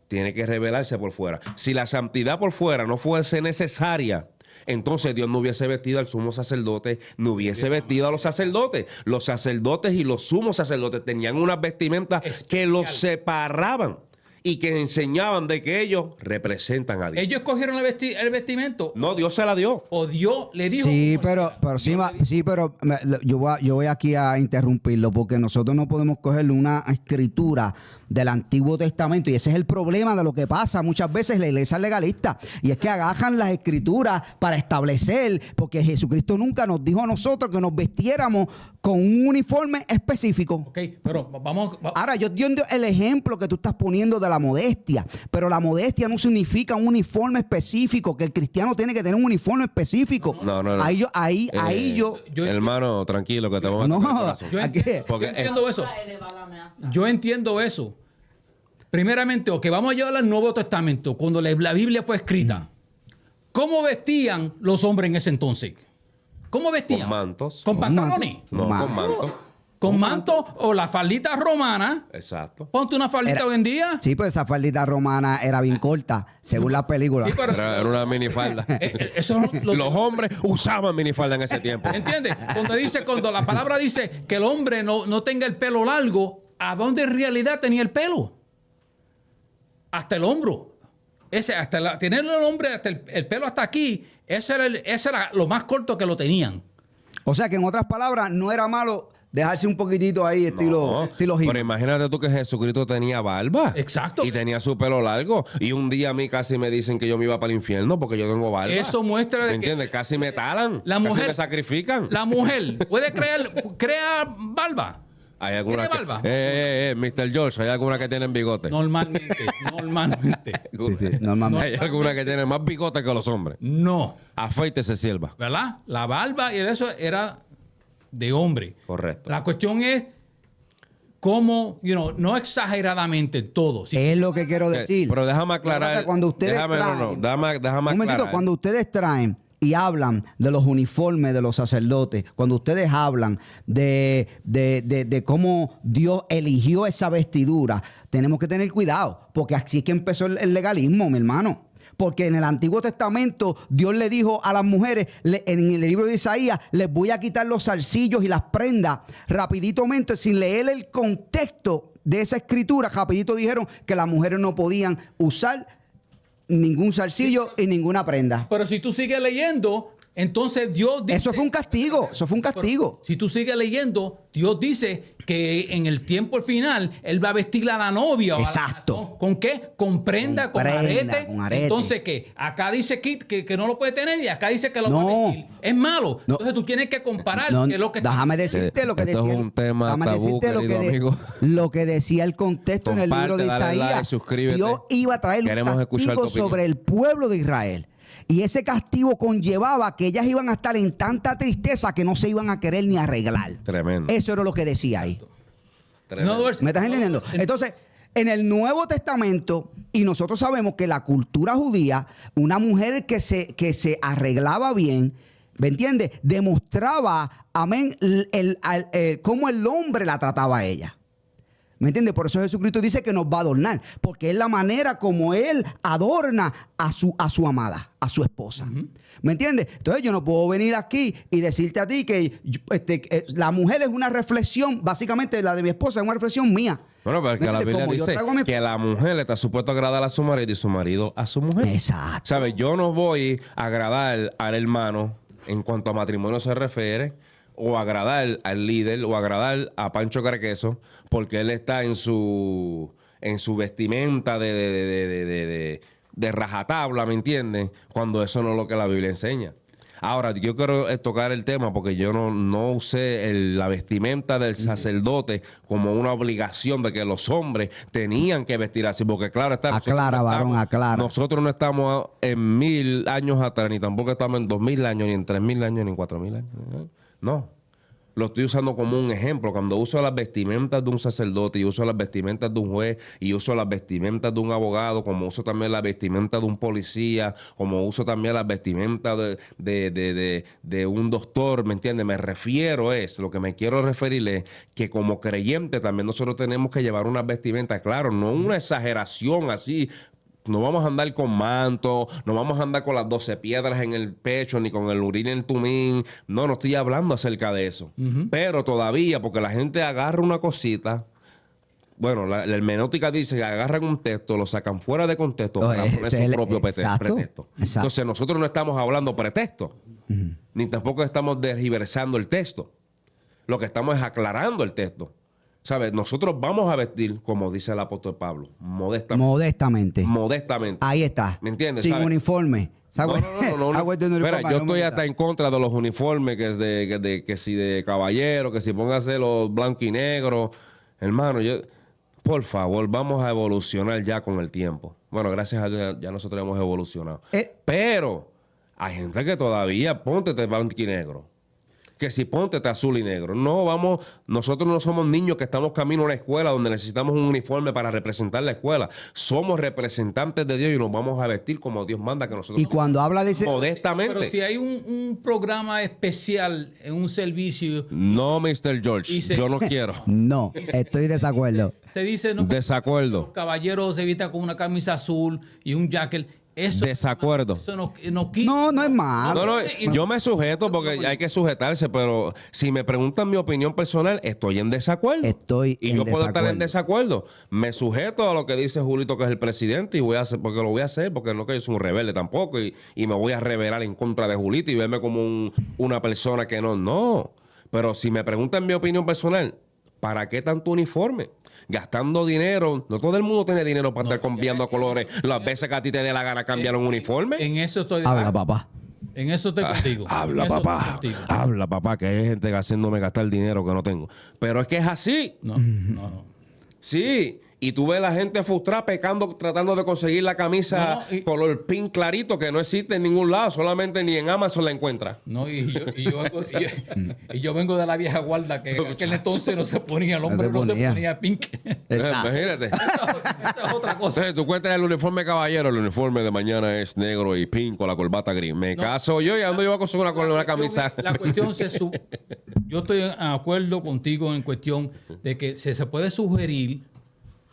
tiene que revelarse por fuera. Si la santidad por fuera no fuese necesaria, entonces Dios no hubiese vestido al sumo sacerdote, no hubiese vestido a los sacerdotes. Los sacerdotes y los sumos sacerdotes tenían unas vestimentas que los separaban. y que enseñaban de que ellos representan a Dios. Ellos escogieron el vestimento. No, Dios se la dio. O Dios le dijo. Sí, cómo pero, era. yo voy aquí a interrumpirlo porque nosotros no podemos coger una escritura del Antiguo Testamento y ese es el problema de lo que pasa muchas veces en la iglesia legalista y es que agarran las escrituras para establecer, porque Jesucristo nunca nos dijo a nosotros que nos vestiéramos con un uniforme específico. Ok, pero vamos. Ahora, yo entiendo el ejemplo que tú estás poniendo de la modestia, pero la modestia no significa un uniforme específico, que el cristiano tiene que tener un uniforme específico. No. Ahí yo... Hermano, tranquilo, que te vamos a No, tocar el corazón. Yo, ¿a qué? Porque, yo entiendo eso. Yo entiendo eso. Primeramente, vamos a llevar al Nuevo Testamento, cuando la Biblia fue escrita. ¿Cómo vestían los hombres en ese entonces? ¿Cómo vestían? Con mantos. ¿Con pantalones? No, con manto. ¿Con manto o la faldita romana? Exacto. Ponte una faldita hoy en día. Sí, pues esa faldita romana era bien corta, según la película. Sí, pero- Era una minifalda. Eso es lo- Los hombres usaban minifalda en ese tiempo. ¿Entiendes? Cuando la palabra dice que el hombre no tenga el pelo largo, ¿a dónde en realidad tenía el pelo? Hasta el hombro. Tener el hombre hasta el pelo hasta aquí, ese era lo más corto que lo tenían. O sea que en otras palabras, no era malo dejarse un poquitito ahí estilo hippie. Pero imagínate tú que Jesucristo tenía barba. Exacto. Y tenía su pelo largo. Y un día a mí casi me dicen que yo me iba para el infierno porque yo tengo barba. Eso muestra de ¿Me que entiendes? Casi me talan. la casi mujer me sacrifican. La mujer puede crear barba. Hay algunas ¿Tiene que... barba? Mr. George, hay algunas que tienen bigote. Normalmente. Sí, normalmente. Hay algunas que tienen más bigote que los hombres. No. Afeítese, sierva. ¿Verdad? La barba y eso era de hombre. Correcto. La cuestión es cómo, no exageradamente todo. Sí. Es lo que quiero decir. Pero déjame aclarar. Cuando ustedes déjame un momentito, aclarar. cuando ustedes traen y hablan de los uniformes de los sacerdotes, cuando ustedes hablan de cómo Dios eligió esa vestidura, tenemos que tener cuidado, porque así es que empezó el legalismo, mi hermano. Porque en el Antiguo Testamento Dios le dijo a las mujeres, en el libro de Isaías, les voy a quitar los zarcillos y las prendas. Rapiditamente, sin leer el contexto de esa escritura, rapidito dijeron que las mujeres no podían usar ningún zarcillo y ninguna prenda. Pero si tú sigues leyendo, entonces Dios dice... Eso fue un castigo, Si tú sigues leyendo, Dios dice que en el tiempo final Él va a vestir a la novia. Exacto. ¿Con qué? Con prenda, con arete. con arete. Entonces, ¿qué? Acá dice que no lo puede tener y acá dice que lo No. va a vestir. Es malo. No. Entonces tú tienes que comparar No, qué es lo que está déjame diciendo. decirte lo que Esto decía. es un tema déjame tabú, decirte querido amigo. lo que decía el contexto en el libro de Comparte, dale like, Isaías. suscríbete. Dios iba a traer Queremos un escuchar castigo tu opinión. sobre el pueblo de Israel. Y ese castigo conllevaba que ellas iban a estar en tanta tristeza que no se iban a querer ni arreglar. Tremendo. Eso era lo que decía ahí. Tremendo. ¿Me estás entendiendo? Entonces, en el Nuevo Testamento, y nosotros sabemos que la cultura judía, una mujer que se arreglaba bien, ¿me entiendes? Demostraba, amén, cómo el hombre la trataba a ella. ¿Me entiendes? Por eso Jesucristo dice que nos va a adornar, porque es la manera como Él adorna a su amada, a su esposa. ¿Me entiendes? Entonces yo no puedo venir aquí y decirte a ti que la mujer es una reflexión, básicamente la de mi esposa es una reflexión mía. Bueno, pero es que ¿Me la entiendes? Biblia Como yo dice traigo a mi- que la mujer está supuesta a agradar a su marido y su marido a su mujer. Exacto. ¿Sabes? Yo no voy a agradar al hermano en cuanto a matrimonio se refiere, o agradar al líder, o agradar a Pancho Carqueso, porque él está en su vestimenta de rajatabla, ¿me entiendes? Cuando eso no es lo que la Biblia enseña. Ahora, yo quiero tocar el tema porque yo no usé la vestimenta del sacerdote como una obligación de que los hombres tenían que vestir así, porque claro está. Aclara, varón, aclara. Nosotros no estamos en 1000 años atrás, ni tampoco estamos en 2000 años, ni en 3000 años, ni en 4000 años. No. Lo estoy usando como un ejemplo. Cuando uso las vestimentas de un sacerdote, y uso las vestimentas de un juez, y uso las vestimentas de un abogado, como uso también las vestimentas de un policía, como uso también las vestimentas de un doctor, ¿me entiendes? Lo que me quiero referir es que como creyente también nosotros tenemos que llevar unas vestimentas, claro, no una exageración así. No vamos a andar con manto, no vamos a andar con las 12 piedras en el pecho, ni con el urín en el tumín. No estoy hablando acerca de eso. Pero todavía, porque la gente agarra una cosita, bueno, la hermenéutica dice que agarran un texto, lo sacan fuera de contexto para ese poner es su el- propio exacto, pretexto. exacto. Entonces nosotros no estamos hablando pretexto, ni tampoco estamos tergiversando el texto. Lo que estamos es aclarando el texto. ¿Sabes? Nosotros vamos a vestir, como dice el apóstol Pablo, modestamente. Modestamente. Modestamente. Ahí está. ¿Me entiendes? Sin ¿Sabes? uniforme. No, no. Ah, cuestión de Mira, uniforme, yo no me estoy gusta. hasta en contra de los uniformes, que si de caballero, que si pónganse los blanco y negro. Hermano, por favor, vamos a evolucionar ya con el tiempo. Bueno, gracias a Dios ya nosotros hemos evolucionado. Pero hay gente que todavía póntete blanco y negro. Que si póntete azul y negro. No, nosotros no somos niños que estamos camino a una escuela donde necesitamos un uniforme para representar la escuela. Somos representantes de Dios y nos vamos a vestir como Dios manda que nosotros Y cuando habla de ese... modestamente. Pero si hay un programa especial en un servicio, No, Mr. George, yo no quiero. No, estoy de desacuerdo. se dice, no, Desacuerdo. los caballeros se vistan con una camisa azul y un jacket. Eso, Desacuerdo. Eso no quita. No es malo. No, yo me sujeto porque hay que sujetarse, pero si me preguntan mi opinión personal, estoy en desacuerdo. Estoy y en yo puedo estar en desacuerdo. desacuerdo. Me sujeto a lo que dice Julito, que es el presidente, y voy a hacer, porque lo voy a hacer, porque no que yo soy un rebelde tampoco, y me voy a rebelar en contra de Julito y verme como una persona que no. Pero si me preguntan mi opinión personal, ¿para qué tanto uniforme? Gastando dinero. No todo el mundo tiene dinero para estar cambiando colores las veces que a ti te dé la gana cambiar un uniforme. En eso estoy de Habla, papá. En eso estoy contigo. Habla, En eso papá. estoy contigo. Habla, papá, que hay gente haciéndome gastar dinero que no tengo. Pero es que es así. No. Sí. Y tú ves a la gente frustrada pecando, tratando de conseguir la camisa No, y- color pink clarito que no existe en ningún lado. Solamente ni en Amazon la encuentras. No, y yo vengo de la vieja guarda que en aquel entonces no se ponía, el hombre no se ponía. ponía pink. Exacto. Imagínate. Esa es otra cosa. Entonces, tú encuentras el uniforme caballero. El uniforme de mañana es negro y pink con la corbata gris. Me caso yo y ando yo a conseguir una camisa. La cuestión yo estoy de acuerdo contigo en cuestión de que se puede sugerir.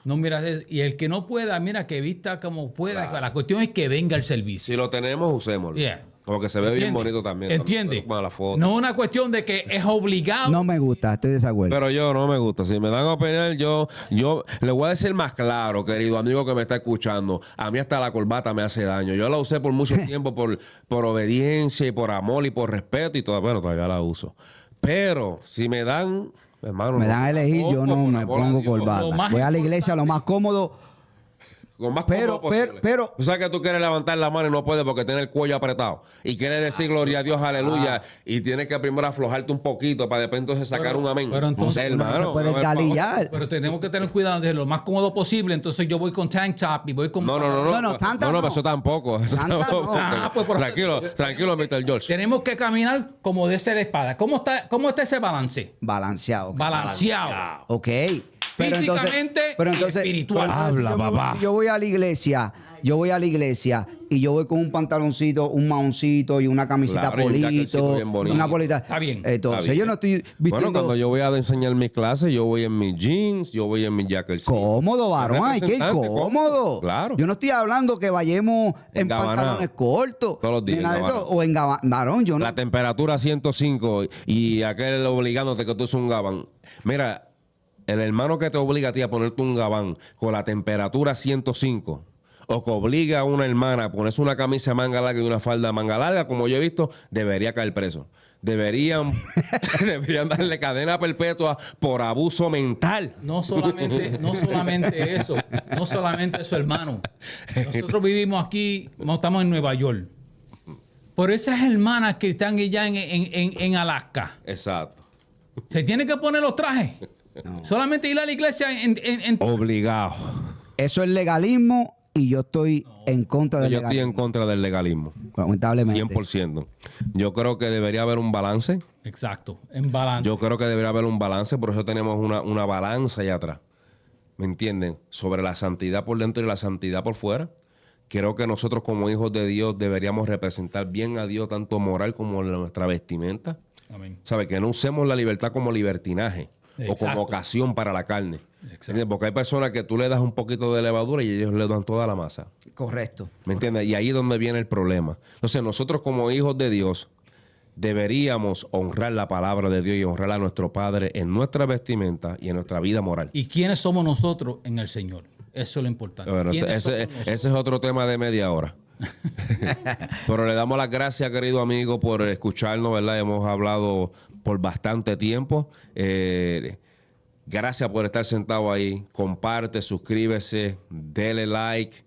No, mira, y el que no pueda, mira, que vista como pueda. Claro. La cuestión es que venga el servicio. Si lo tenemos, usémoslo. Yeah. Como que se ve bien ¿Entiende? bonito también. ¿Entiende? Para la foto. No es una cuestión de que es obligado. No me gusta, estoy de desacuerdo. Pero yo no me gusta. Si me dan a opinar, yo le voy a decir más claro, querido amigo que me está escuchando. A mí hasta la corbata me hace daño. Yo la usé por mucho tiempo por obediencia y por amor y por respeto y todo. Bueno, todavía la uso. Pero si me dan, hermano, Me dan a elegir, yo no por me amor a pongo Dios. corbata. Lo más Voy a la iglesia lo más cómodo. Lo más Pero- cómodo posible. pero- Tú sabes que tú quieres levantar la mano y no puedes porque tiene el cuello apretado. Y quieres decir gloria a Dios, aleluya. Y tienes que primero aflojarte un poquito para después entonces sacar un amén. pero entonces No sé, uno No se puede dame el favor. galillar. Pero tenemos que tener cuidado de lo más cómodo posible. Entonces yo voy con tank top y voy con... No, tanta no. eso tampoco. Eso Tanta tampoco. no. Ah, pues por- Tranquilo, Mr. George. Tenemos que caminar como de ser espada. ¿Cómo está ese balance? Balanceado. Balanceado. Ok. Físicamente y espiritual. pero entonces Habla, yo me voy- papá. Yo voy a la iglesia. Y yo voy con un pantaloncito, un maoncito y una camisita Claro, y un jacketcito polito. bien bonito. Una polita. Está bien. Entonces, Está bien. yo no estoy vistiendo Bueno, cuando yo voy a enseñar mis clases, yo voy en mis jeans, yo voy en mis jackets. cómodo, varón. Hay que ir Representante, cómodo. claro. Yo no estoy hablando que vayamos en Engabanado. pantalones cortos. Todos los días, ni nada de eso. engabanado. O en varón, yo no. La temperatura 105 y aquel obligándote que tú uses un gabán. Mira, el hermano que te obliga a ti a ponerte un gabán con la temperatura 105 o que obliga a una hermana a ponerse una camisa manga larga y una falda manga larga, como yo he visto, debería caer preso. Deberían darle cadena perpetua por abuso mental. No solamente eso, hermano. Nosotros vivimos aquí, no estamos en Nueva York. Por esas hermanas que están allá en Alaska, Exacto. se tienen que poner los trajes. Solamente ir a la iglesia Obligado. Eso es legalismo y yo estoy en contra del Yo estoy en legalismo. contra del legalismo. Lamentablemente. 100%. Yo creo que debería haber un balance. Exacto, en balance. Yo creo que debería haber un balance, por eso tenemos una balanza allá atrás. ¿Me entienden? Sobre la santidad por dentro y la santidad por fuera. Creo que nosotros como hijos de Dios deberíamos representar bien a Dios tanto moral como en nuestra vestimenta. Amén. ¿Sabe? Que no usemos la libertad como libertinaje o Exacto. como ocasión para la carne. Exacto. ¿Entiendes? Porque hay personas que tú le das un poquito de levadura y ellos le dan toda la masa. Correcto. ¿Me entiendes? Y ahí es donde viene el problema. Entonces nosotros como hijos de Dios deberíamos honrar la palabra de Dios y honrar a nuestro Padre en nuestra vestimenta y en nuestra vida moral. ¿Y quiénes somos nosotros en el Señor? Eso es lo importante. Bueno, ¿Quiénes somos ese nosotros? es otro tema de media hora. Pero le damos las gracias, querido amigo, por escucharnos, ¿verdad? Hemos hablado por bastante tiempo. Gracias por estar sentado ahí. Comparte, suscríbese, dele like.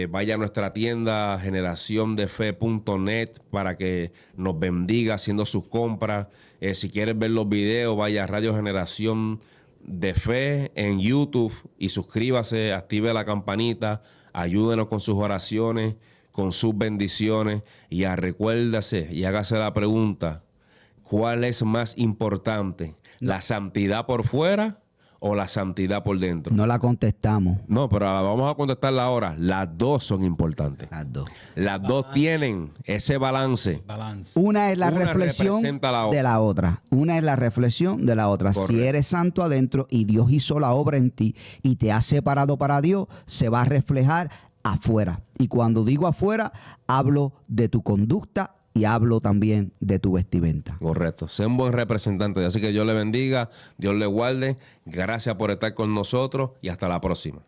Vaya a nuestra tienda generaciondefe.net para que nos bendiga haciendo sus compras. Si quieres ver los videos, vaya a Radio Generación de Fe en YouTube y suscríbase, active la campanita, ayúdenos con sus oraciones, con sus bendiciones y recuérdase y hágase la pregunta: ¿cuál es más importante? ¿La santidad por fuera o la santidad por dentro? No la contestamos. No, pero vamos a contestarla ahora. Las dos son importantes. Las dos. Las dos tienen ese balance. Balance. Una es la Una reflexión representa la otra. de la otra. Una es la reflexión de la otra. Correcto. Si eres santo adentro y Dios hizo la obra en ti y te ha separado para Dios, se va a reflejar afuera. Y cuando digo afuera, hablo de tu conducta y hablo también de tu vestimenta. Correcto. Sé un buen representante. Así que Dios le bendiga, Dios le guarde. Gracias por estar con nosotros y hasta la próxima.